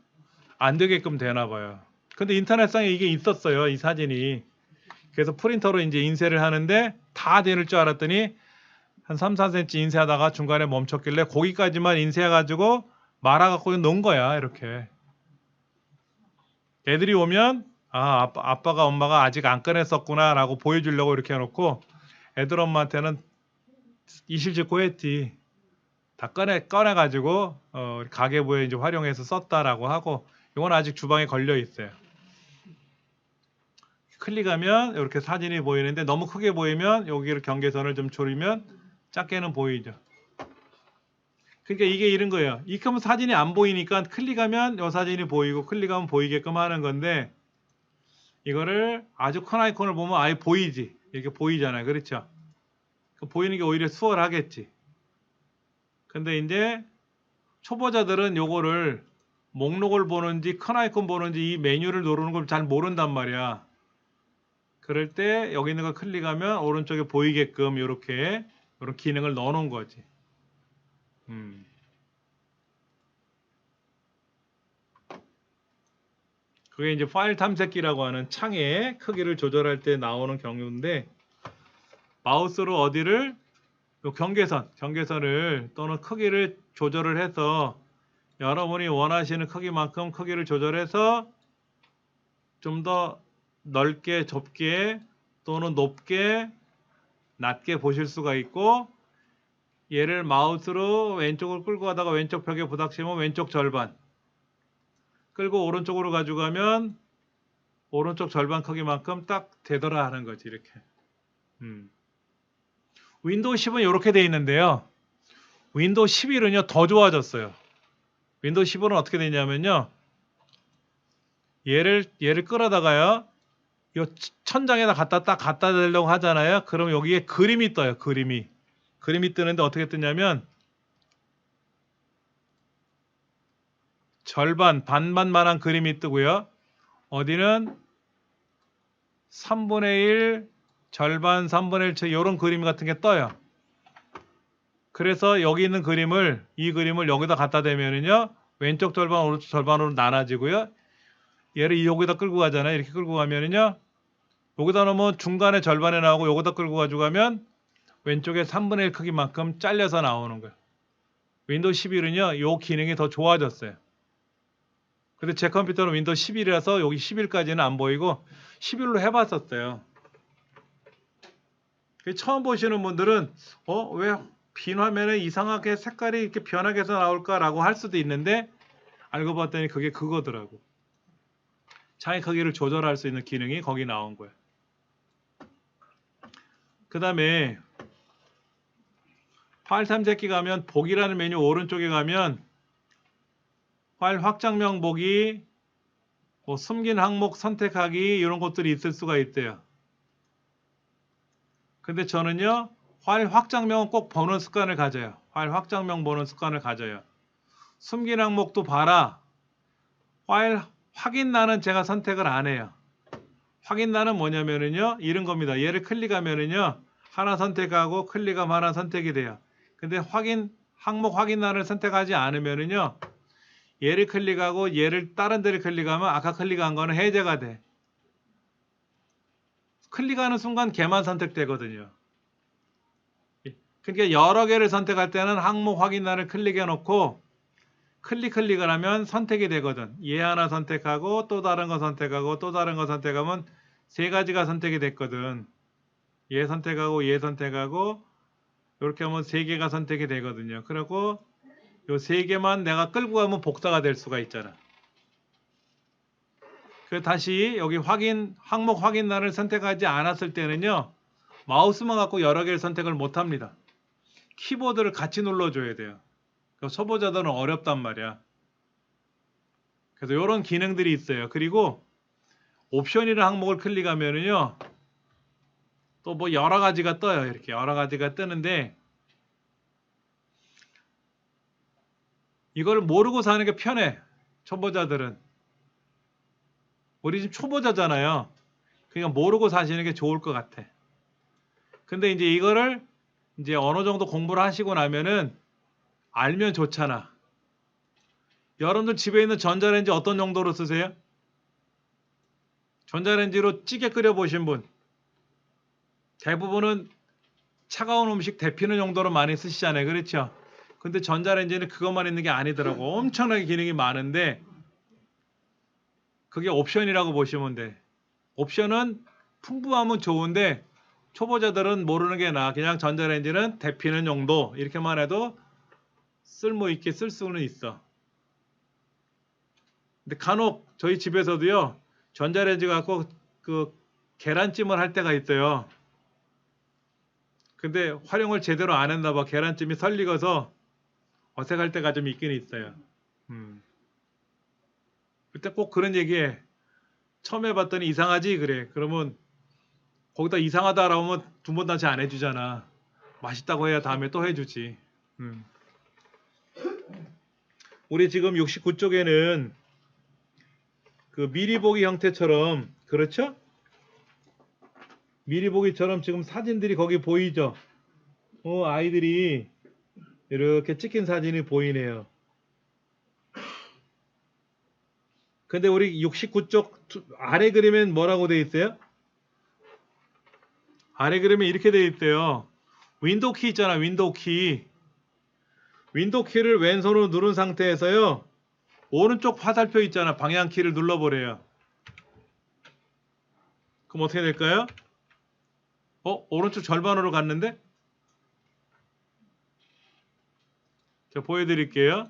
안 되게끔 되나 봐요. 근데 인터넷상에 이게 있었어요. 이 사진이. 그래서 프린터로 이제 인쇄를 하는데 다 되는 줄 알았더니 한 3, 4cm 인쇄하다가 중간에 멈췄길래 거기까지만 인쇄해가지고 말아갖고 놓은 거야. 이렇게. 애들이 오면 아, 아빠가 엄마가 아직 안 꺼냈었구나 라고 보여주려고 이렇게 해놓고 애들 엄마한테는 이실직고 했지. 다 꺼내가지고 가계부에 이제 활용해서 썼다라고 하고 이건 아직 주방에 걸려 있어요. 클릭하면 이렇게 사진이 보이는데 너무 크게 보이면 여기를 경계선을 좀 줄이면 작게는 보이죠. 그러니까 이게 이런 거예요. 이렇게 하면 사진이 안 보이니까 클릭하면 이 사진이 보이고 클릭하면 보이게끔 하는 건데 이거를 아주 큰 아이콘을 보면 아예 보이지. 이렇게 보이잖아요. 그렇죠? 보이는 게 오히려 수월하겠지. 근데 이제 초보자들은 요거를 목록을 보는지 큰 아이콘 보는지 이 메뉴를 누르는 걸 잘 모른단 말이야. 그럴 때 여기 있는 거 클릭하면 오른쪽에 보이게끔 이렇게 이런 기능을 넣어 놓은 거지. 그게 이제 파일 탐색기라고 하는 창의 크기를 조절할 때 나오는 경우인데 마우스로 어디를 요 경계선을 또는 크기를 조절을 해서 여러분이 원하시는 크기만큼 크기를 조절해서 좀 더 넓게 좁게 또는 높게 낮게 보실 수가 있고 얘를 마우스로 왼쪽을 끌고 가다가 왼쪽 벽에 부닥치면 왼쪽 절반 끌고 오른쪽으로 가져가면 오른쪽 절반 크기만큼 딱 되더라 하는 거지 이렇게. 윈도우 10은 이렇게 돼 있는데요. 윈도우 11은요 더 좋아졌어요. 윈도우 11은 어떻게 되냐면요. 얘를 끌어다가요. 이 천장에다 갖다 대려고 하잖아요. 그럼 여기에 그림이 떠요. 그림이 뜨는데 어떻게 뜨냐면 절반 반만한 그림이 뜨고요. 어디는 3분의 1 절반 3분의 1 이런 그림 같은 게 떠요. 그래서 여기 있는 이 그림을 여기다 갖다 대면은요. 왼쪽 절반 오른쪽 절반으로 나눠지고요. 얘를 여기다 끌고 가잖아요. 이렇게 끌고 가면은요. 여기다 놓으면 중간에 절반에 나오고 여기다 끌고 가지고 가면 왼쪽에 3분의 1 크기만큼 잘려서 나오는 거예요. 윈도우 11은요. 이 기능이 더 좋아졌어요. 근데 제 컴퓨터는 윈도우 11이라서 여기 11까지는 안 보이고 11로 해봤었어요. 처음 보시는 분들은 왜 빈 화면에 이상하게 색깔이 이렇게 변하게 해서 나올까라고 할 수도 있는데 알고 봤더니 그게 그거더라고. 창의 크기를 조절할 수 있는 기능이 거기 나온 거예요. 그 다음에 파일 탐색기 가면 보기라는 메뉴 오른쪽에 가면 파일 확장명 보기, 숨긴 항목 선택하기 이런 것들이 있을 수가 있대요. 근데 저는요. 파일 확장명은 꼭 보는 습관을 가져요. 파일 확장명 보는 습관을 가져요. 숨긴 항목도 봐라. 파일 확인란은 제가 선택을 안 해요. 확인란은 뭐냐면은요, 이런 겁니다. 얘를 클릭하면은요, 하나 선택하고 클릭하면 하나 선택이 돼요. 근데 항목 확인란을 선택하지 않으면은요, 얘를 클릭하고 얘를 다른 데를 클릭하면 아까 클릭한 거는 해제가 돼. 클릭하는 순간 걔만 선택되거든요. 그러니까 여러 개를 선택할 때는 항목 확인란을 클릭해 놓고 클릭을 하면 선택이 되거든. 얘 하나 선택하고 또 다른 거 선택하고 또 다른 거 선택하면 세 가지가 선택이 됐거든. 얘 선택하고 얘 선택하고 이렇게 하면 세 개가 선택이 되거든요. 그리고 요 세 개만 내가 끌고 가면 복사가 될 수가 있잖아. 그 다시 여기 항목 확인란을 선택하지 않았을 때는요, 마우스만 갖고 여러 개를 선택을 못 합니다. 키보드를 같이 눌러줘야 돼요. 초보자들은 어렵단 말이야. 그래서 이런 기능들이 있어요. 그리고 옵션이라는 항목을 클릭하면은요, 또 뭐 여러 가지가 떠요. 이렇게 여러 가지가 뜨는데 이걸 모르고 사는 게 편해. 초보자들은. 우리 지금 초보자잖아요. 그러니까 모르고 사시는 게 좋을 것 같아. 근데 이제 이거를 이제 어느 정도 공부를 하시고 나면은 알면 좋잖아. 여러분들 집에 있는 전자레인지 어떤 용도로 쓰세요? 전자레인지로 찌개 끓여 보신 분 대부분은 차가운 음식 데피는 용도로 많이 쓰시잖아요. 그렇죠? 근데 전자레인지는 그것만 있는 게 아니더라고. 엄청나게 기능이 많은데 그게 옵션이라고 보시면 돼. 옵션은 풍부하면 좋은데 초보자들은 모르는 게 나아. 그냥 전자레인지는 데피는 용도 이렇게만 해도 쓸모 있게 쓸 수는 있어. 근데 간혹 저희 집에서도요, 전자레인지 갖고 그 계란찜을 할 때가 있어요. 근데 활용을 제대로 안 했나 봐. 계란찜이 설익어서 어색할 때가 좀 있긴 있어요. 그때 꼭 그런 얘기해. 처음 해봤더니 이상하지? 그래. 그러면 거기다 이상하다라고 하면 두 번 다시 안 해주잖아. 맛있다고 해야 다음에 또 해주지. 우리 지금 69쪽에는 그 미리 보기 형태처럼, 그렇죠? 미리 보기처럼 지금 사진들이 거기 보이죠? 아이들이 이렇게 찍힌 사진이 보이네요. 근데 우리 69쪽 아래 그림엔 뭐라고 돼 있어요? 아래 그림에 이렇게 돼 있대요. 윈도우 키 있잖아, 윈도우 키. 윈도우 키를 왼손으로 누른 상태에서요, 오른쪽 화살표 있잖아, 방향 키를 눌러보래요. 그럼 어떻게 될까요? 오른쪽 절반으로 갔는데? 자, 보여드릴게요.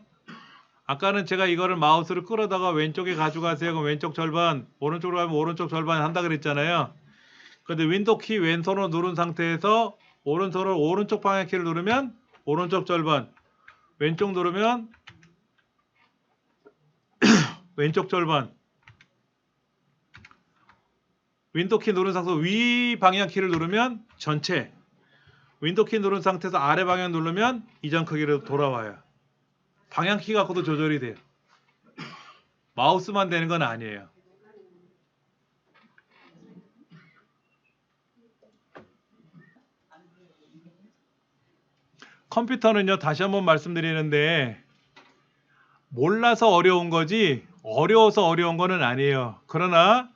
아까는 제가 이거를 마우스를 끌어다가 왼쪽에 가져가세요. 그럼 왼쪽 절반, 오른쪽으로 가면 오른쪽 절반 한다 그랬잖아요. 근데 윈도우 키 왼손으로 누른 상태에서 오른손으로 오른쪽 방향 키를 누르면 오른쪽 절반, 왼쪽 누르면 왼쪽 절반. 윈도우 키 누른 상태에서 위 방향 키를 누르면 전체. 윈도우 키 누른 상태에서 아래 방향 누르면 이전 크기로 돌아와요. 방향 키 갖고도 조절이 돼요. 마우스만 되는 건 아니에요. 컴퓨터는요, 다시 한번 말씀드리는데 몰라서 어려운 거지 어려워서 어려운 거는 아니에요. 그러나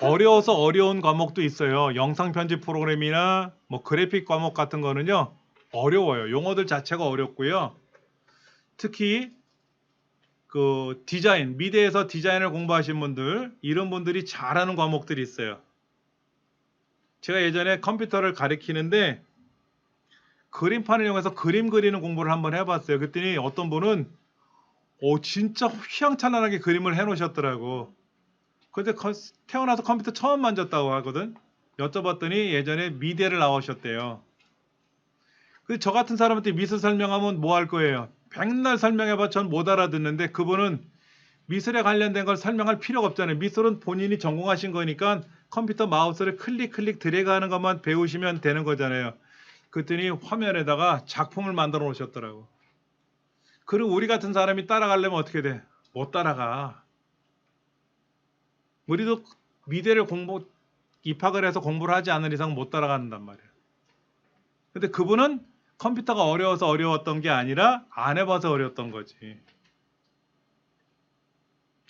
어려워서 어려운 과목도 있어요. 영상 편집 프로그램이나 뭐 그래픽 과목 같은 거는요, 어려워요. 용어들 자체가 어렵고요. 특히 그 디자인, 미대에서 디자인을 공부하신 분들, 이런 분들이 잘하는 과목들이 있어요. 제가 예전에 컴퓨터를 가리키는데 그림판을 이용해서 그림 그리는 공부를 한번 해봤어요. 그랬더니 어떤 분은 진짜 휘황찬란하게 그림을 해놓으셨더라고. 근데 태어나서 컴퓨터 처음 만졌다고 하거든. 여쭤봤더니 예전에 미대를 나오셨대요. 근데 저 같은 사람한테 미술 설명하면 뭐 할 거예요? 백날 설명해봐 전 못 알아듣는데, 그분은 미술에 관련된 걸 설명할 필요가 없잖아요. 미술은 본인이 전공하신 거니까 컴퓨터 마우스를 클릭 드래그 하는 것만 배우시면 되는 거잖아요. 그랬더니 화면에다가 작품을 만들어 놓으셨더라고. 그리고 우리 같은 사람이 따라가려면 어떻게 돼? 못 따라가. 우리도 미대를 입학을 해서 공부를 하지 않는 이상 못 따라간단 말이에요. 근데 그분은 컴퓨터가 어려워서 어려웠던 게 아니라 안 해봐서 어려웠던 거지.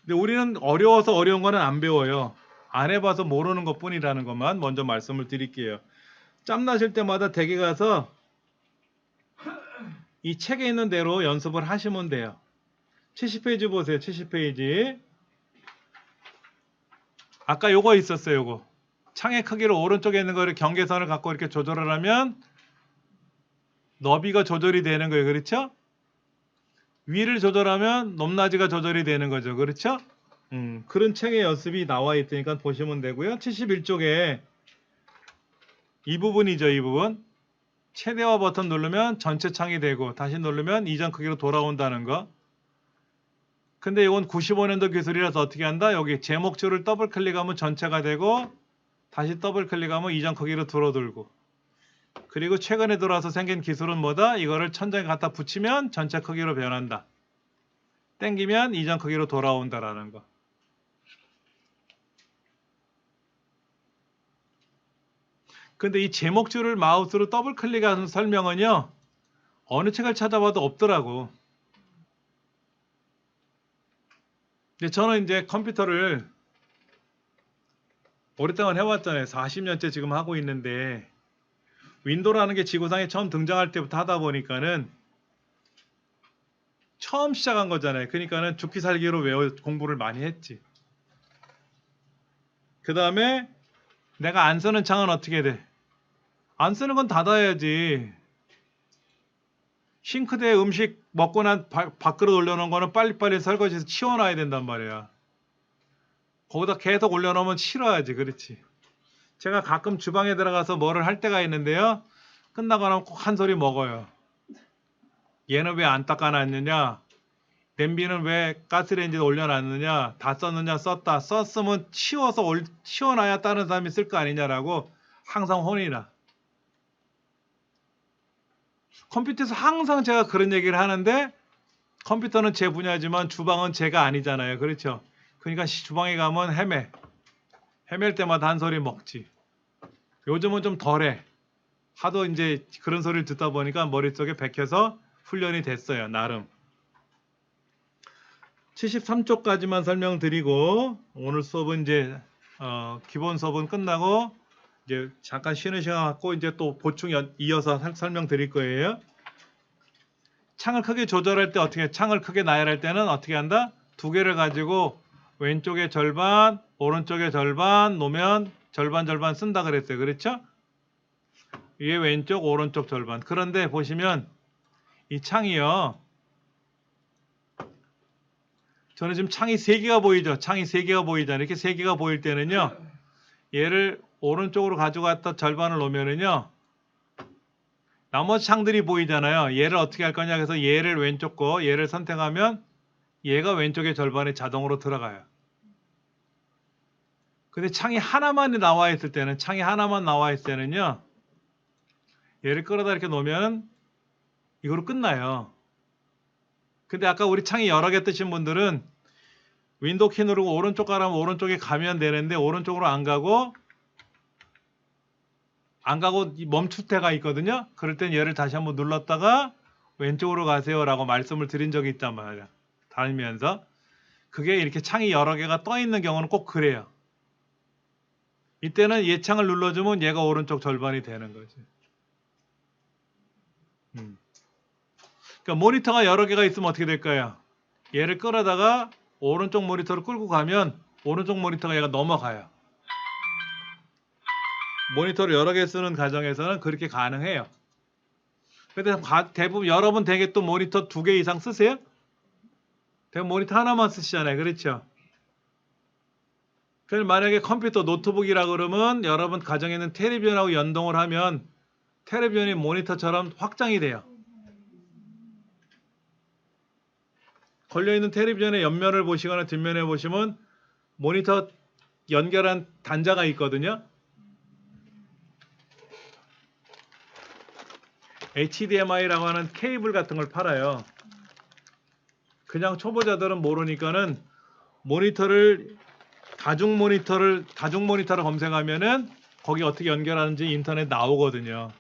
근데 우리는 어려워서 어려운 거는 안 배워요. 안 해봐서 모르는 것뿐이라는 것만 먼저 말씀을 드릴게요. 짬나실 때마다 댁에 가서 이 책에 있는 대로 연습을 하시면 돼요. 70페이지 보세요. 70페이지. 아까 요거 있었어요. 요거. 창의 크기를 오른쪽에 있는 거를 경계선을 갖고 이렇게 조절을 하면 너비가 조절이 되는 거예요. 그렇죠? 위를 조절하면 높낮이가 조절이 되는 거죠. 그렇죠? 그런 책의 연습이 나와 있으니까 보시면 되고요. 71쪽에 이 부분이죠. 이 부분. 최대화 버튼 누르면 전체 창이 되고 다시 누르면 이전 크기로 돌아온다는 거. 근데 이건 95년도 기술이라서 어떻게 한다? 여기 제목줄을 더블 클릭하면 전체가 되고 다시 더블 클릭하면 이전 크기로 줄어들고, 그리고 최근에 들어와서 생긴 기술은 뭐다? 이거를 천장에 갖다 붙이면 전체 크기로 변한다. 땡기면 이전 크기로 돌아온다라는 거. 근데 이 제목줄을 마우스로 더블 클릭하는 설명은요, 어느 책을 찾아봐도 없더라고. 근데 저는 이제 컴퓨터를 오랫동안 해왔잖아요. 40년째 지금 하고 있는데, 윈도우라는 게 지구상에 처음 등장할 때부터 하다 보니까는 처음 시작한 거잖아요. 그러니까는 죽기 살기로 공부를 많이 했지. 그 다음에 내가 안 쓰는 창은 어떻게 돼? 안 쓰는 건 닫아야지. 싱크대에 음식 먹고 난 밥그릇 올려놓은 거는 빨리빨리 설거지해서 치워놔야 된단 말이야. 거기다 계속 올려놓으면 치워야지. 그렇지. 제가 가끔 주방에 들어가서 뭐를 할 때가 있는데요. 끝나고 나면 꼭 한 소리 먹어요. 얘는 왜 안 닦아놨느냐? 냄비는 왜 가스레인지에 올려놨느냐? 다 썼느냐? 썼다. 썼으면 치워놔야 다른 사람이 쓸 거 아니냐라고 항상 혼이 나. 컴퓨터에서 항상 제가 그런 얘기를 하는데, 컴퓨터는 제 분야지만 주방은 제가 아니잖아요. 그렇죠? 그러니까 주방에 가면 헤맬 때마다 한 소리 먹지. 요즘은 좀 덜해. 하도 이제 그런 소리를 듣다 보니까 머릿속에 박혀서 훈련이 됐어요. 나름. 73쪽까지만 설명드리고 오늘 수업은 이제 기본 수업은 끝나고 이제 잠깐 쉬는 시간 갖고 이제 또 보충 이어서 설명드릴 거예요. 창을 크게 조절할 때 어떻게, 창을 크게 나열할 때는 어떻게 한다? 두 개를 가지고 왼쪽에 절반, 오른쪽에 절반 놓으면 절반 쓴다 그랬어요. 그렇죠? 위에 왼쪽, 오른쪽 절반. 그런데 보시면 이 창이요. 저는 지금 창이 3개가 보이죠? 창이 3개가 보이잖아요. 이렇게 3개가 보일 때는요. 얘를 오른쪽으로 가져갔다 절반을 놓으면은요. 나머지 창들이 보이잖아요. 얘를 어떻게 할 거냐 해서 얘를 왼쪽 거, 얘를 선택하면 얘가 왼쪽의 절반에 자동으로 들어가요. 근데 창이 하나만 나와 있을 때는요. 얘를 끌어다 이렇게 놓으면 이거로 끝나요. 근데 아까 우리 창이 여러 개 뜨신 분들은 윈도우 키 누르고 오른쪽 가라면 오른쪽에 가면 되는데 오른쪽으로 안 가고 멈출 때가 있거든요. 그럴 땐 얘를 다시 한번 눌렀다가 왼쪽으로 가세요 라고 말씀을 드린 적이 있단 말이야. 다니면서. 그게 이렇게 창이 여러 개가 떠 있는 경우는 꼭 그래요. 이때는 얘 창을 눌러주면 얘가 오른쪽 절반이 되는 거지. 그러니까 모니터가 여러 개가 있으면 어떻게 될까요? 얘를 끌어다가 오른쪽 모니터를 끌고 가면 오른쪽 모니터가 얘가 넘어가요. 모니터를 여러 개 쓰는 가정에서는 그렇게 가능해요. 근데 대부분 여러분 되게 또 모니터 2개 이상 쓰세요? 대부분 모니터 하나만 쓰시잖아요. 그렇죠? 그럼 만약에 컴퓨터 노트북이라 그러면 여러분 가정에 있는 텔레비전하고 연동을 하면 텔레비전이 모니터처럼 확장이 돼요. 걸려있는 텔레비전의 옆면을 보시거나 뒷면에 보시면 모니터 연결한 단자가 있거든요. HDMI라고 하는 케이블 같은 걸 팔아요. 그냥 초보자들은 모르니까는 모니터를 다중 모니터를 검색하면은 거기 어떻게 연결하는지 인터넷 나오거든요.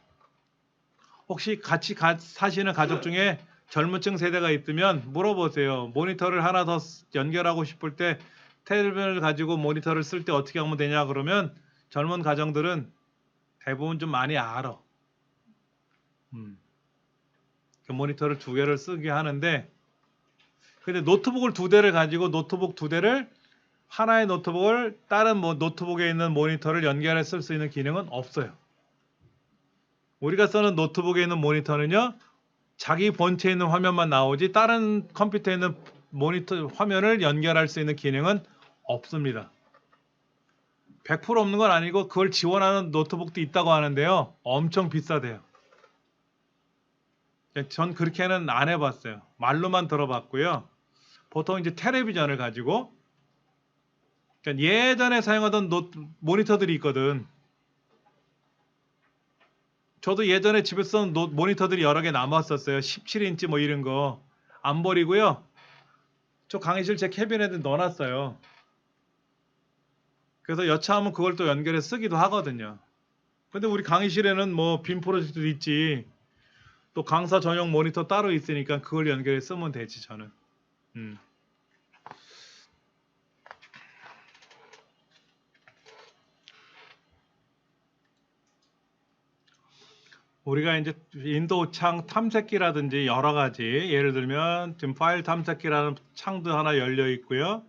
혹시 같이 사시는 가족 중에 젊은층 세대가 있으면 물어보세요. 모니터를 하나 더 연결하고 싶을 때 텔레비전을 가지고 모니터를 쓸 때 어떻게 하면 되냐 그러면 젊은 가정들은 대부분 좀 많이 알아. 그 모니터를 2개를 쓰게 하는데 근데 노트북을 2대를 가지고 노트북 2대를 하나의 노트북을 다른 노트북에 있는 모니터를 연결해 쓸 수 있는 기능은 없어요. 우리가 쓰는 노트북에 있는 모니터는요. 자기 본체에 있는 화면만 나오지 다른 컴퓨터에 있는 모니터 화면을 연결할 수 있는 기능은 없습니다. 100% 없는 건 아니고 그걸 지원하는 노트북도 있다고 하는데요. 엄청 비싸대요. 전 그렇게는 안 해봤어요. 말로만 들어봤고요. 보통 이제 텔레비전을 가지고 그러니까 예전에 사용하던 모니터들이 있거든. 저도 예전에 집에서 쓴 모니터들이 여러 개 남았었어요. 17인치 뭐 이런 거. 안 버리고요. 저 강의실 제 캐비넷에 넣어놨어요. 그래서 여차하면 그걸 또 연결해 쓰기도 하거든요. 근데 우리 강의실에는 뭐 빔 프로젝터도 있지. 또 강사 전용 모니터 따로 있으니까 그걸 연결해 쓰면 되지 저는. 우리가 이제 윈도우 창 탐색기라든지 여러 가지 예를 들면 지금 파일 탐색기라는 창도 하나 열려 있고요.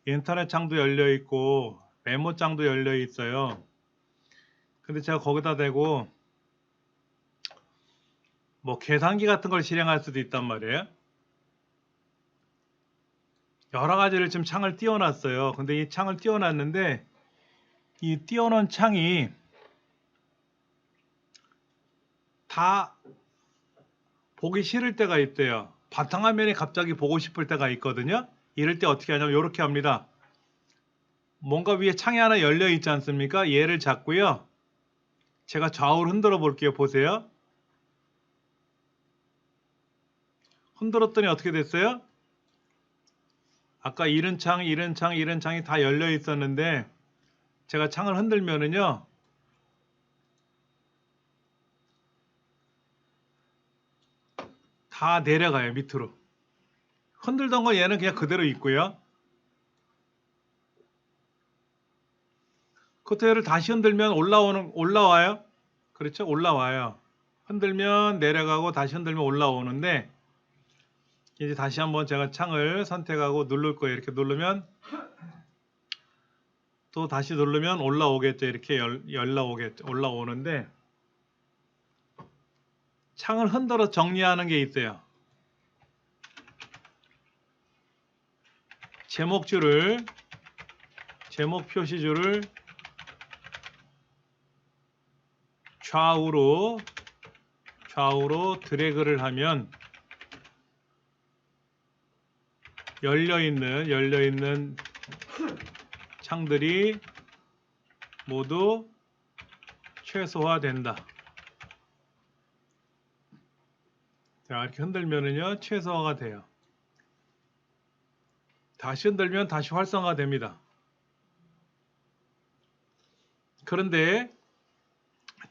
인터넷 창도 열려 있고 메모 창도 열려 있어요. 근데 제가 거기다 대고 뭐 계산기 같은 걸 실행할 수도 있단 말이에요. 여러 가지를 지금 창을 띄워놨어요. 근데 이 창을 띄워놨는데 이 띄워놓은 창이 다 보기 싫을 때가 있대요. 바탕화면이 갑자기 보고 싶을 때가 있거든요. 이럴 때 어떻게 하냐면 이렇게 합니다. 뭔가 위에 창이 하나 열려 있지 않습니까? 얘를 잡고요. 제가 좌우를 흔들어 볼게요. 보세요. 흔들었더니 어떻게 됐어요? 아까 이런 창이 다 열려 있었는데 제가 창을 흔들면은요. 다 내려가요. 밑으로. 흔들던 건 얘는 그냥 그대로 있고요. 커트를 다시 흔들면 올라와요. 그렇죠? 올라와요. 흔들면 내려가고 다시 흔들면 올라오는데 이제 다시 한번 제가 창을 선택하고 누를 거예요. 이렇게 누르면 또 다시 누르면 올라오겠죠. 이렇게 올라오는데 창을 흔들어 정리하는 게 있어요. 제목 표시줄을 좌우로 드래그를 하면 열려있는 창들이 모두 최소화된다. 자, 이렇게 흔들면은요, 최소화가 돼요. 다시 흔들면 다시 활성화됩니다. 그런데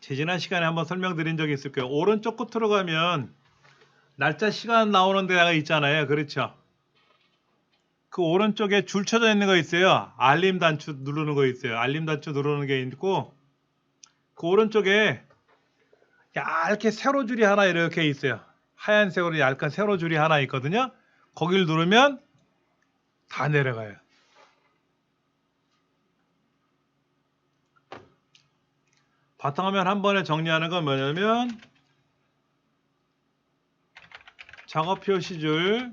지난 시간에 한번 설명드린 적이 있을 거예요. 오른쪽 끝으로 가면 날짜 시간 나오는 데가 있잖아요. 그렇죠? 그 오른쪽에 줄 쳐져 있는 거 있어요. 알림 단추 누르는 거 있어요. 알림 단추 누르는 게 있고 그 오른쪽에 얇게 세로줄이 하나 이렇게 있어요. 하얀색으로 얇은 세로줄이 하나 있거든요. 거기를 누르면 다 내려가요. 바탕화면 한 번에 정리하는 건 뭐냐면 작업 표시줄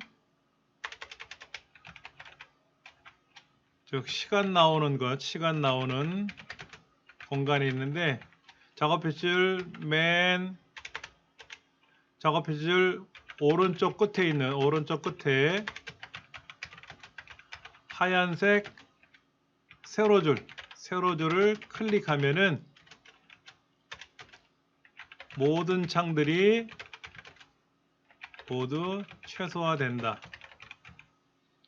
즉 시간 나오는 공간이 있는데 작업 표시줄 오른쪽 끝에 하얀색 세로줄을 클릭하면은 모든 창들이 모두 최소화된다.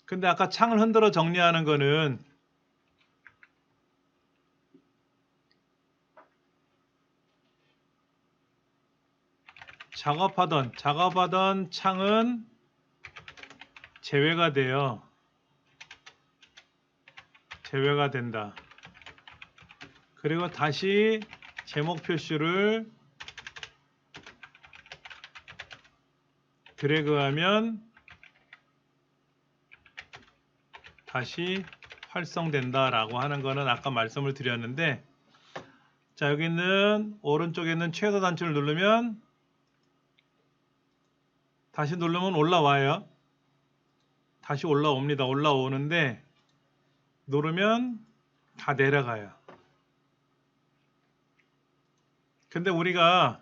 근데 아까 창을 흔들어 정리하는 거는 작업하던 창은 제외가 돼요. 제외가 된다. 그리고 다시 제목 표시를 드래그하면 다시 활성된다라고 하는 거는 아까 말씀을 드렸는데, 자, 여기 있는 오른쪽에 있는 최소 단추를 누르면 다시 누르면 올라와요. 다시 올라옵니다. 올라오는데 누르면 다 내려가요. 근데 우리가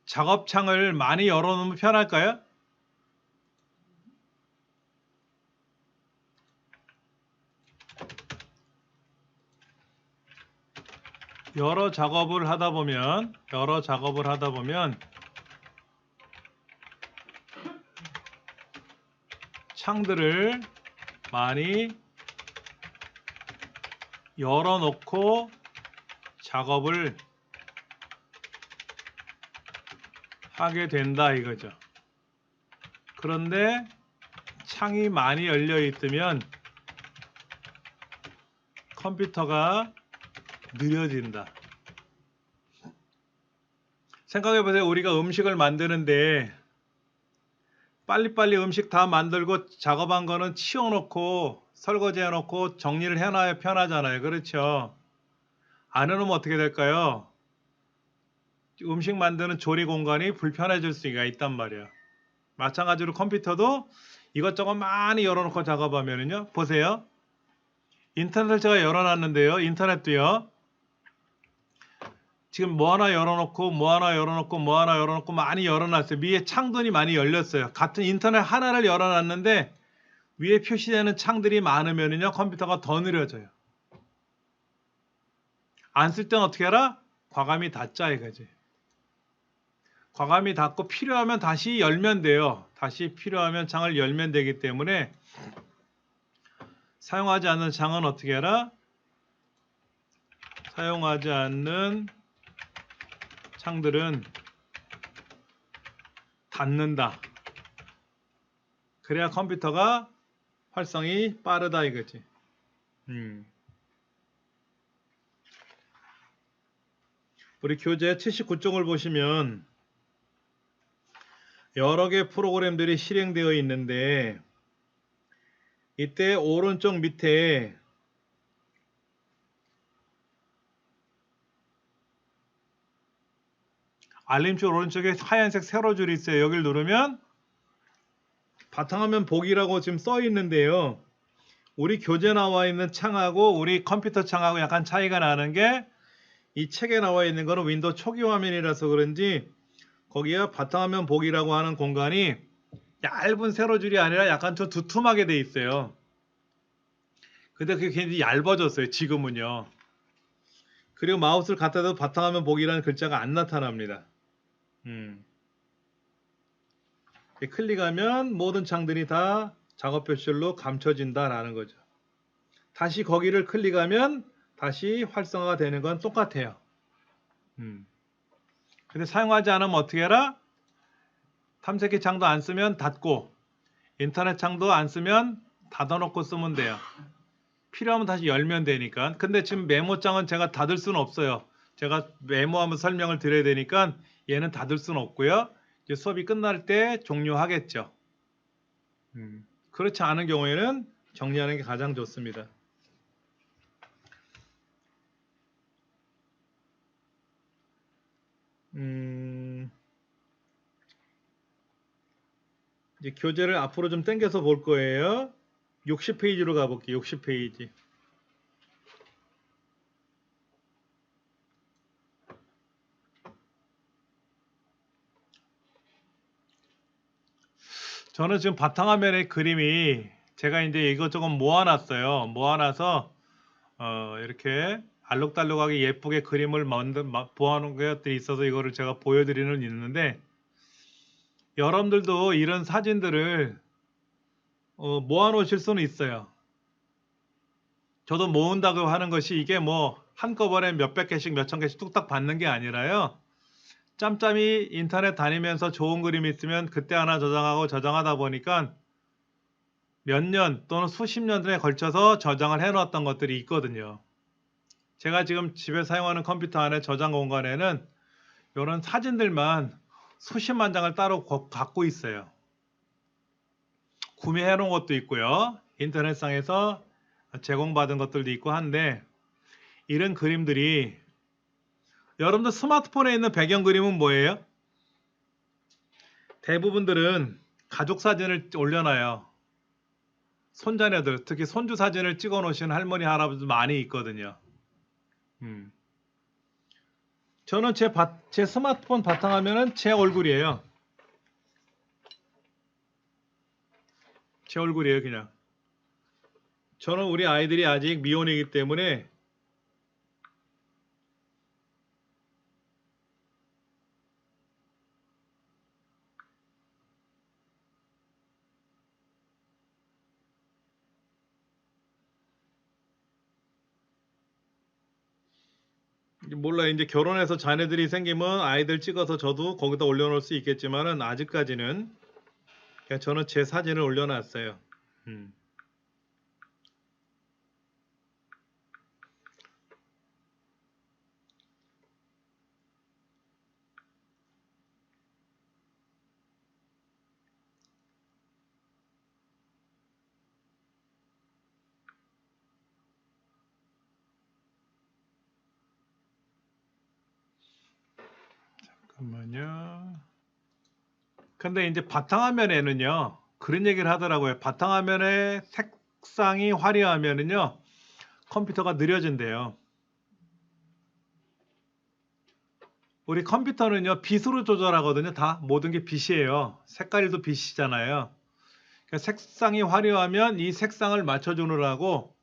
작업창을 많이 열어놓으면 편할까요? 여러 작업을 하다 보면 창들을 많이 열어놓고 작업을 하게 된다 이거죠. 그런데 창이 많이 열려 있으면 컴퓨터가 느려진다. 생각해 보세요. 우리가 음식을 만드는데 빨리빨리 음식 다 만들고 작업한 거는 치워놓고 설거지 해놓고 정리를 해놔야 편하잖아요. 그렇죠? 안 해놓으면 어떻게 될까요? 음식 만드는 조리 공간이 불편해질 수가 있단 말이에요. 마찬가지로 컴퓨터도 이것저것 많이 열어놓고 작업하면요. 보세요. 인터넷을 제가 열어놨는데요. 인터넷도요. 지금 뭐 하나 열어놓고 많이 열어놨어요. 위에 창들이 많이 열렸어요. 같은 인터넷 하나를 열어놨는데 위에 표시되는 창들이 많으면요. 컴퓨터가 더 느려져요. 안 쓸 땐 어떻게 해라? 과감히 닫자 이거지. 과감히 닫고 필요하면 다시 열면 돼요. 다시 필요하면 창을 열면 되기 때문에 사용하지 않는 창은 어떻게 해라? 사용하지 않는 창들은 닫는다. 그래야 컴퓨터가 활성이 빠르다 이거지. 우리 교재 79쪽을 보시면 여러 개 프로그램들이 실행되어 있는데 이때 오른쪽 밑에 알림줄 오른쪽에 하얀색 세로줄이 있어요. 여기를 누르면 바탕화면 보기라고 지금 써 있는데요. 우리 교재 나와 있는 창하고 우리 컴퓨터 창하고 약간 차이가 나는 게 이 책에 나와 있는 거는 윈도우 초기 화면이라서 그런지 거기에 바탕화면 보기라고 하는 공간이 얇은 세로줄이 아니라 약간 좀 두툼하게 돼 있어요. 근데 그게 굉장히 얇아졌어요. 지금은요. 그리고 마우스를 갖다 대도 바탕화면 보기라는 글자가 안 나타납니다. 클릭하면 모든 창들이 다 작업 표시로 감춰진다라는 거죠. 다시 거기를 클릭하면 다시 활성화가 되는 건 똑같아요. 근데 사용하지 않으면 어떻게 해라? 탐색기 창도 안 쓰면 닫고 인터넷 창도 안 쓰면 닫아놓고 쓰면 돼요. 필요하면 다시 열면 되니까. 근데 지금 메모장은 제가 닫을 수는 없어요. 제가 메모하면 설명을 드려야 되니까 얘는 닫을 수는 없고요. 이제 수업이 끝날 때 종료하겠죠. 그렇지 않은 경우에는 정리하는 게 가장 좋습니다. 이제 교재를 앞으로 좀 당겨서 볼 거예요. 60페이지로 가볼게요. 60페이지. 저는 지금 바탕화면의 그림이 제가 이제 이것저것 모아놨어요. 모아놔서 이렇게 알록달록하게 예쁘게 그림을 보아놓은 것들이 있어서 이거를 제가 보여드리는 있는데 여러분들도 이런 사진들을 모아놓으실 수는 있어요. 저도 모은다고 하는 것이 이게 뭐 한꺼번에 몇백 개씩 몇천 개씩 뚝딱 받는 게 아니라요. 짬짬이 인터넷 다니면서 좋은 그림이 있으면 그때 하나 저장하고 저장하다 보니까 몇 년 또는 수십 년에 걸쳐서 저장을 해놓았던 것들이 있거든요. 제가 지금 집에 사용하는 컴퓨터 안에 저장 공간에는 이런 사진들만 수십만 장을 따로 갖고 있어요. 구매해 놓은 것도 있고요. 인터넷상에서 제공받은 것들도 있고 한데 이런 그림들이 여러분들 스마트폰에 있는 배경 그림은 뭐예요? 대부분들은 가족 사진을 올려놔요. 손자녀들, 특히 손주 사진을 찍어 놓으신 할머니, 할아버지 많이 있거든요. 저는 제 스마트폰 바탕화면은 제 얼굴이에요. 제 얼굴이에요, 그냥. 저는 우리 아이들이 아직 미혼이기 때문에 몰라 이제 결혼해서 자녀들이 생기면 아이들 찍어서 저도 거기다 올려놓을 수 있겠지만은 아직까지는 그냥 저는 제 사진을 올려놨어요. 잠깐만요. 근데 이제 바탕화면에는요 그런 얘기를 하더라고요. 바탕화면에 색상이 화려하면은요 컴퓨터가 느려진대요. 우리 컴퓨터는요 빛으로 조절하거든요. 다 모든 게 빛이에요. 색깔도 빛이잖아요. 그러니까 색상이 화려하면 이 색상을 맞춰주느라고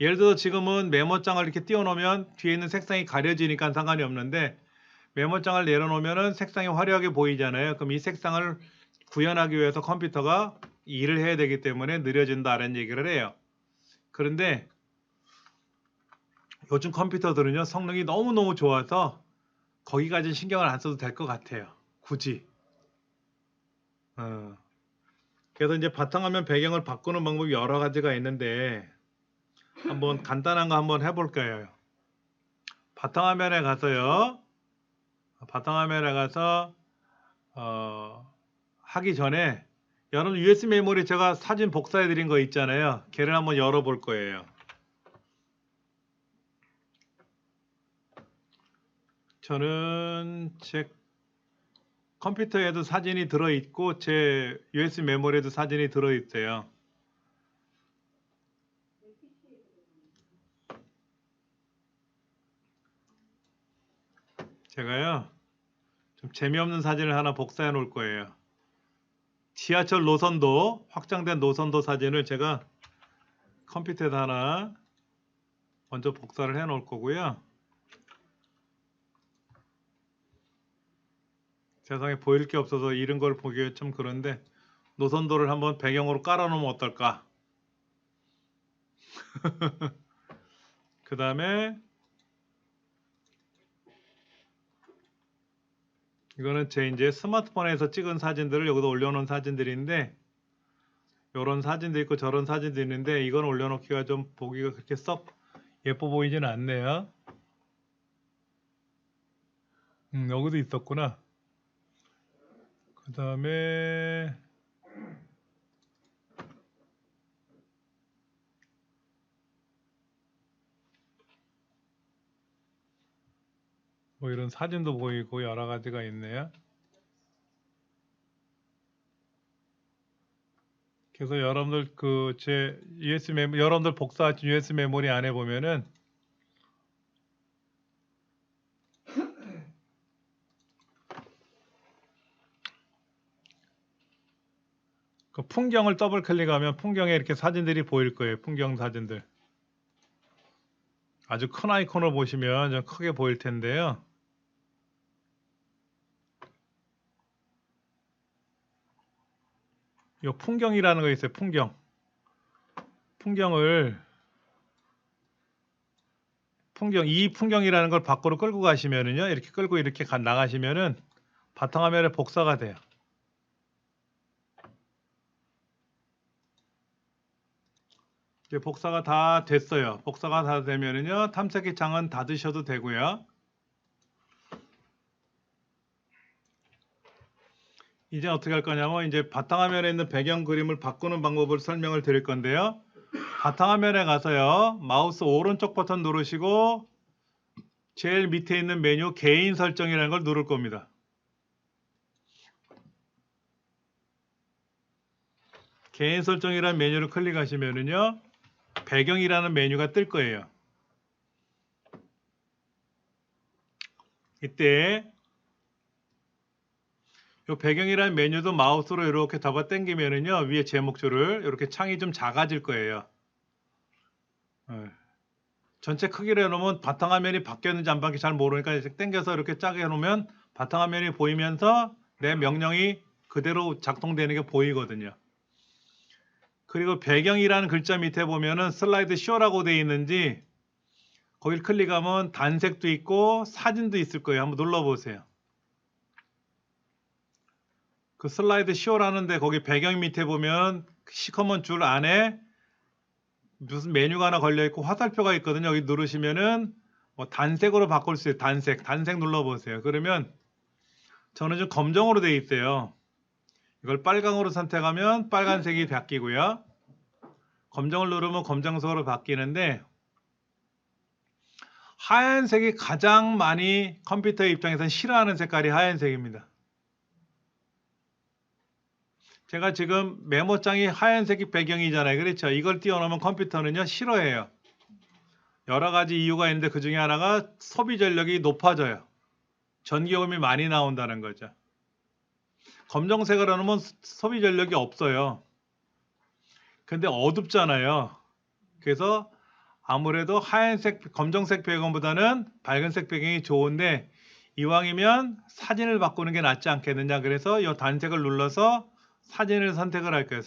예를 들어 지금은 메모장을 이렇게 띄워놓으면 뒤에 있는 색상이 가려지니까 상관이 없는데 메모장을 내려놓으면 색상이 화려하게 보이잖아요. 그럼 이 색상을 구현하기 위해서 컴퓨터가 일을 해야 되기 때문에 느려진다는 얘기를 해요. 그런데 요즘 컴퓨터들은요 성능이 너무너무 좋아서 거기까지 신경을 안 써도 될 것 같아요. 굳이. 그래서 이제 바탕화면 배경을 바꾸는 방법이 여러 가지가 있는데 한번 간단한 거 한번 해볼까요? 바탕화면에 가서요. 바탕화면에 가서 하기 전에 여러분 USB 메모리 제가 사진 복사해 드린 거 있잖아요. 걔를 한번 열어볼 거예요. 저는 제 컴퓨터에도 사진이 들어있고 제 USB 메모리에도 사진이 들어있어요. 제가요 좀 재미없는 사진을 하나 복사해 놓을 거예요. 지하철 노선도 확장된 노선도 사진을 제가 컴퓨터에다 하나 먼저 복사를 해 놓을 거고요. 세상에 보일 게 없어서 이런 걸 보기에 좀 그런데 노선도를 한번 배경으로 깔아 놓으면 어떨까? 그 다음에 이거는 제 이제 스마트폰에서 찍은 사진들을 여기다 올려놓은 사진들인데 요런 사진도 있고 저런 사진도 있는데 이건 올려놓기가 좀 보기가 그렇게 썩 예뻐 보이지는 않네요. 여기도 있었구나. 그 다음에 뭐 이런 사진도 보이고 여러 가지가 있네요. 그래서 여러분들 그 제 USB 메모 여러분들 복사하신 USB 메모리 안에 보면은 그 풍경을 더블 클릭하면 풍경에 이렇게 사진들이 보일 거예요. 풍경 사진들. 아주 큰 아이콘을 보시면 좀 크게 보일 텐데요. 이 풍경이라는 거 있어요. 풍경을 풍경, 이 풍경이라는 걸 밖으로 끌고 가시면은요, 이렇게 끌고 이렇게 나가시면은 바탕화면에 복사가 돼요. 이제 복사가 다 됐어요. 복사가 다 되면은요, 탐색기 창은 닫으셔도 되고요. 이제 어떻게 할 거냐면 이제 바탕화면에 있는 배경 그림을 바꾸는 방법을 설명을 드릴 건데요. 바탕화면에 가서요, 마우스 오른쪽 버튼 누르시고 제일 밑에 있는 메뉴 개인 설정이라는 걸 누를 겁니다. 개인 설정이라는 메뉴를 클릭하시면은요, 배경이라는 메뉴가 뜰 거예요. 이때 이 배경이라는 메뉴도 마우스로 이렇게 잡아 당기면은요, 위에 제목줄을 이렇게 창이 좀 작아질 거예요. 전체 크기로 해놓으면 바탕화면이 바뀌었는지 안 바뀌었는지 잘 모르니까 당겨서 이렇게 짜게 해놓으면 바탕화면이 보이면서 내 명령이 그대로 작동되는 게 보이거든요. 그리고 배경이라는 글자 밑에 보면은 슬라이드 쇼라고 되어 있는지 거길 클릭하면 단색도 있고 사진도 있을 거예요. 한번 눌러보세요. 그 슬라이드 쇼라는데 거기 배경 밑에 보면 시커먼 줄 안에 무슨 메뉴가 하나 걸려 있고 화살표가 있거든요. 여기 누르시면은 뭐 단색으로 바꿀 수 있어요. 단색 눌러보세요. 그러면 저는 좀 검정으로 되어 있어요. 이걸 빨강으로 선택하면 빨간색이 바뀌고요. 검정을 누르면 검정색으로 바뀌는데 하얀색이 가장 많이 컴퓨터 입장에서는 싫어하는 색깔이 하얀색입니다. 제가 지금 메모장이 하얀색이 배경이잖아요. 그렇죠? 이걸 띄워놓으면 컴퓨터는요 싫어해요. 여러 가지 이유가 있는데 그 중에 하나가 소비 전력이 높아져요. 전기요금이 많이 나온다는 거죠. 검정색을 해놓으면 소비 전력이 없어요. 근데 어둡잖아요. 그래서 아무래도 하얀색, 검정색 배경보다는 밝은색 배경이 좋은데 이왕이면 사진을 바꾸는 게 낫지 않겠느냐. 그래서 이 단색을 눌러서 사진을 선택을 할 거예요.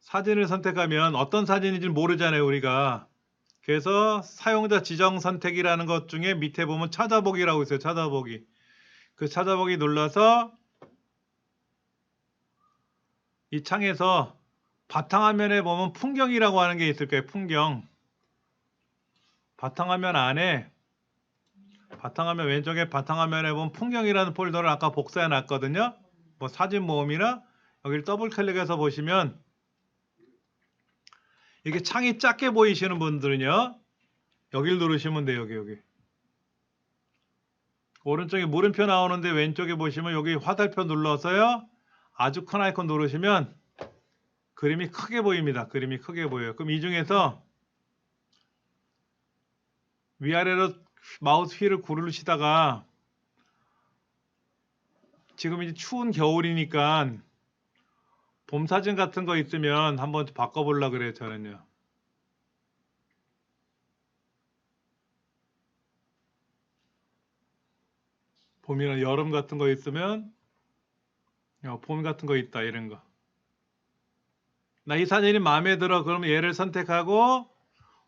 사진을 선택하면 어떤 사진인지 모르잖아요. 우리가. 그래서 사용자 지정 선택이라는 것 중에 밑에 보면 찾아보기라고 있어요. 찾아보기. 그 찾아보기 눌러서 이 창에서 바탕화면에 보면 풍경이라고 하는 게 있을 거예요. 풍경. 바탕화면 안에 바탕화면 왼쪽에 바탕화면에 보면 풍경이라는 폴더를 아까 복사해 놨거든요. 뭐 사진 모음이나 여기를 더블 클릭해서 보시면 이게 창이 작게 보이시는 분들은요. 여기를 누르시면 돼요. 여기. 오른쪽에 물음표 나오는데 왼쪽에 보시면 여기 화살표 눌러서요. 아주 큰 아이콘 누르시면 그림이 크게 보입니다. 그림이 크게 보여요. 그럼 이 중에서 위아래로 마우스 휠을 구르시다가 지금 이제 추운 겨울이니까 봄 사진 같은 거 있으면 한번 바꿔보려고 그래요. 저는요. 봄이나 여름 같은 거 있으면 봄 같은 거 있다 이런 거. 나 이 사진이 마음에 들어 그러면 얘를 선택하고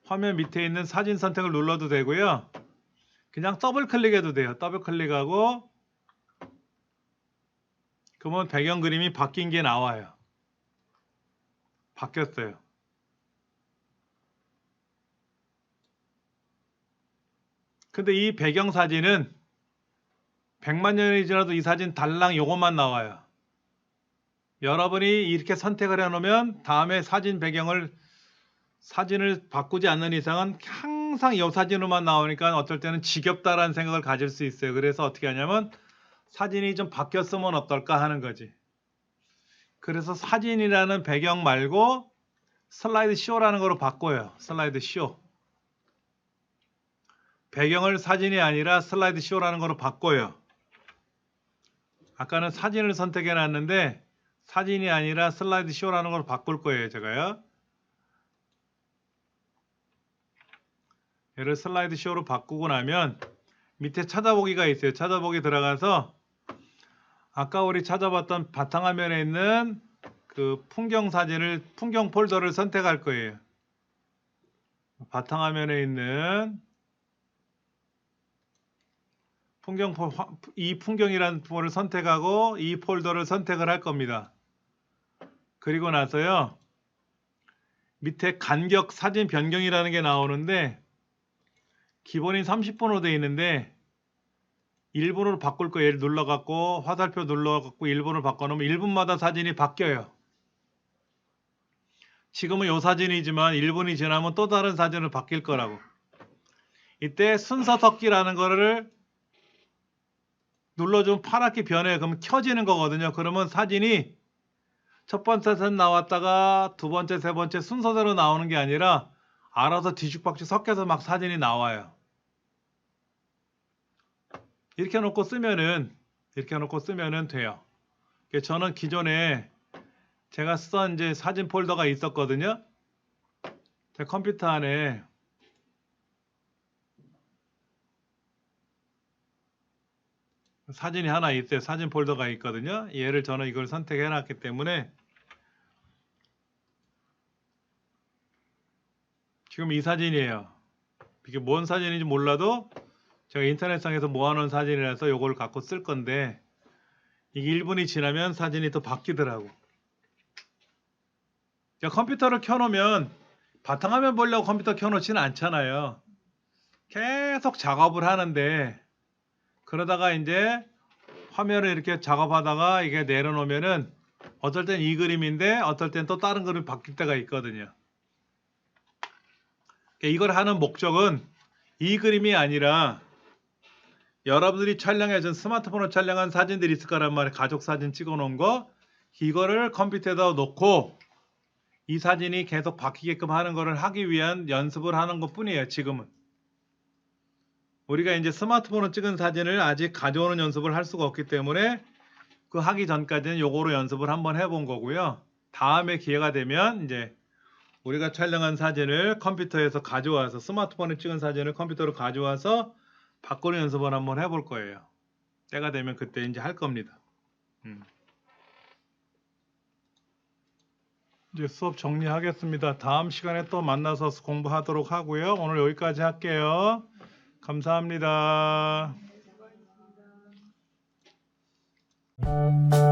화면 밑에 있는 사진 선택을 눌러도 되고요. 그냥 더블 클릭해도 돼요. 더블 클릭하고 그러면 배경 그림이 바뀐 게 나와요. 바뀌었어요. 근데 이 배경 사진은 100만 년이 지나도 이 사진 달랑 요것만 나와요. 여러분이 이렇게 선택을 해놓으면 다음에 사진을 바꾸지 않는 이상은 항상 이 사진으로만 나오니까 어떨 때는 지겹다라는 생각을 가질 수 있어요. 그래서 어떻게 하냐면 사진이 좀 바뀌었으면 어떨까 하는 거지. 그래서 사진이라는 배경 말고 슬라이드 쇼라는 거로 바꿔요. 슬라이드 쇼. 배경을 사진이 아니라 슬라이드 쇼라는 거로 바꿔요. 아까는 사진을 선택해 놨는데 사진이 아니라 슬라이드 쇼라는 걸 바꿀 거예요. 제가요. 얘를 슬라이드 쇼로 바꾸고 나면 밑에 찾아보기가 있어요. 찾아보기 들어가서 아까 우리 찾아봤던 바탕화면에 있는 그 풍경 폴더를 선택할 거예요. 바탕화면에 있는 이 풍경이라는 폴을 선택하고 이 폴더를 선택을 할 겁니다. 그리고 나서요. 밑에 간격 사진 변경이라는 게 나오는데 기본이 30분으로 되어 있는데 1분으로 바꿀 거 얘를 눌러갖고 화살표 눌러갖고 1분으로 바꿔놓으면 1분마다 사진이 바뀌어요. 지금은 이 사진이지만 1분이 지나면 또 다른 사진으로 바뀔 거라고. 이때 순서 섞기라는 거를 눌러주면 파랗게 변해요. 그러면 켜지는 거거든요. 그러면 사진이 첫 번째 사진 나왔다가 두 번째, 세 번째 순서대로 나오는 게 아니라 알아서 뒤죽박죽 섞여서 막 사진이 나와요. 이렇게 놓고 쓰면은 돼요. 저는 기존에 제가 쓰던 이제 사진 폴더가 있었거든요. 제 컴퓨터 안에 사진이 하나 있어요. 사진 폴더가 있거든요. 얘를 저는 이걸 선택해 놨기 때문에 지금 이 사진이에요. 이게 뭔 사진인지 몰라도 제가 인터넷상에서 모아놓은 사진이라서 이걸 갖고 쓸 건데 이게 1분이 지나면 사진이 또 바뀌더라고. 컴퓨터를 켜놓으면 바탕화면 보려고 컴퓨터 켜놓지는 않잖아요. 계속 작업을 하는데 그러다가 이제 화면을 이렇게 작업하다가 이게 내려놓으면은 어떨 땐 이 그림인데 어떨 땐 또 다른 그림이 바뀔 때가 있거든요. 이걸 하는 목적은 이 그림이 아니라 여러분들이 촬영해준 스마트폰으로 촬영한 사진들이 있을 거란 말이에요. 가족 사진 찍어 놓은 거 이거를 컴퓨터에다 놓고 이 사진이 계속 바뀌게끔 하는 거를 하기 위한 연습을 하는 것 뿐이에요. 지금은 우리가 이제 스마트폰으로 찍은 사진을 아직 가져오는 연습을 할 수가 없기 때문에 그 하기 전까지는 요거로 연습을 한번 해본 거고요. 다음에 기회가 되면 이제 우리가 촬영한 사진을 컴퓨터에서 가져와서 스마트폰에 찍은 사진을 컴퓨터로 가져와서 바꾸는 연습을 한번 해볼 거예요. 때가 되면 그때 이제 할 겁니다. 이제 수업 정리하겠습니다. 다음 시간에 또 만나서 공부하도록 하고요. 오늘 여기까지 할게요. 감사합니다. 네, 수고하셨습니다.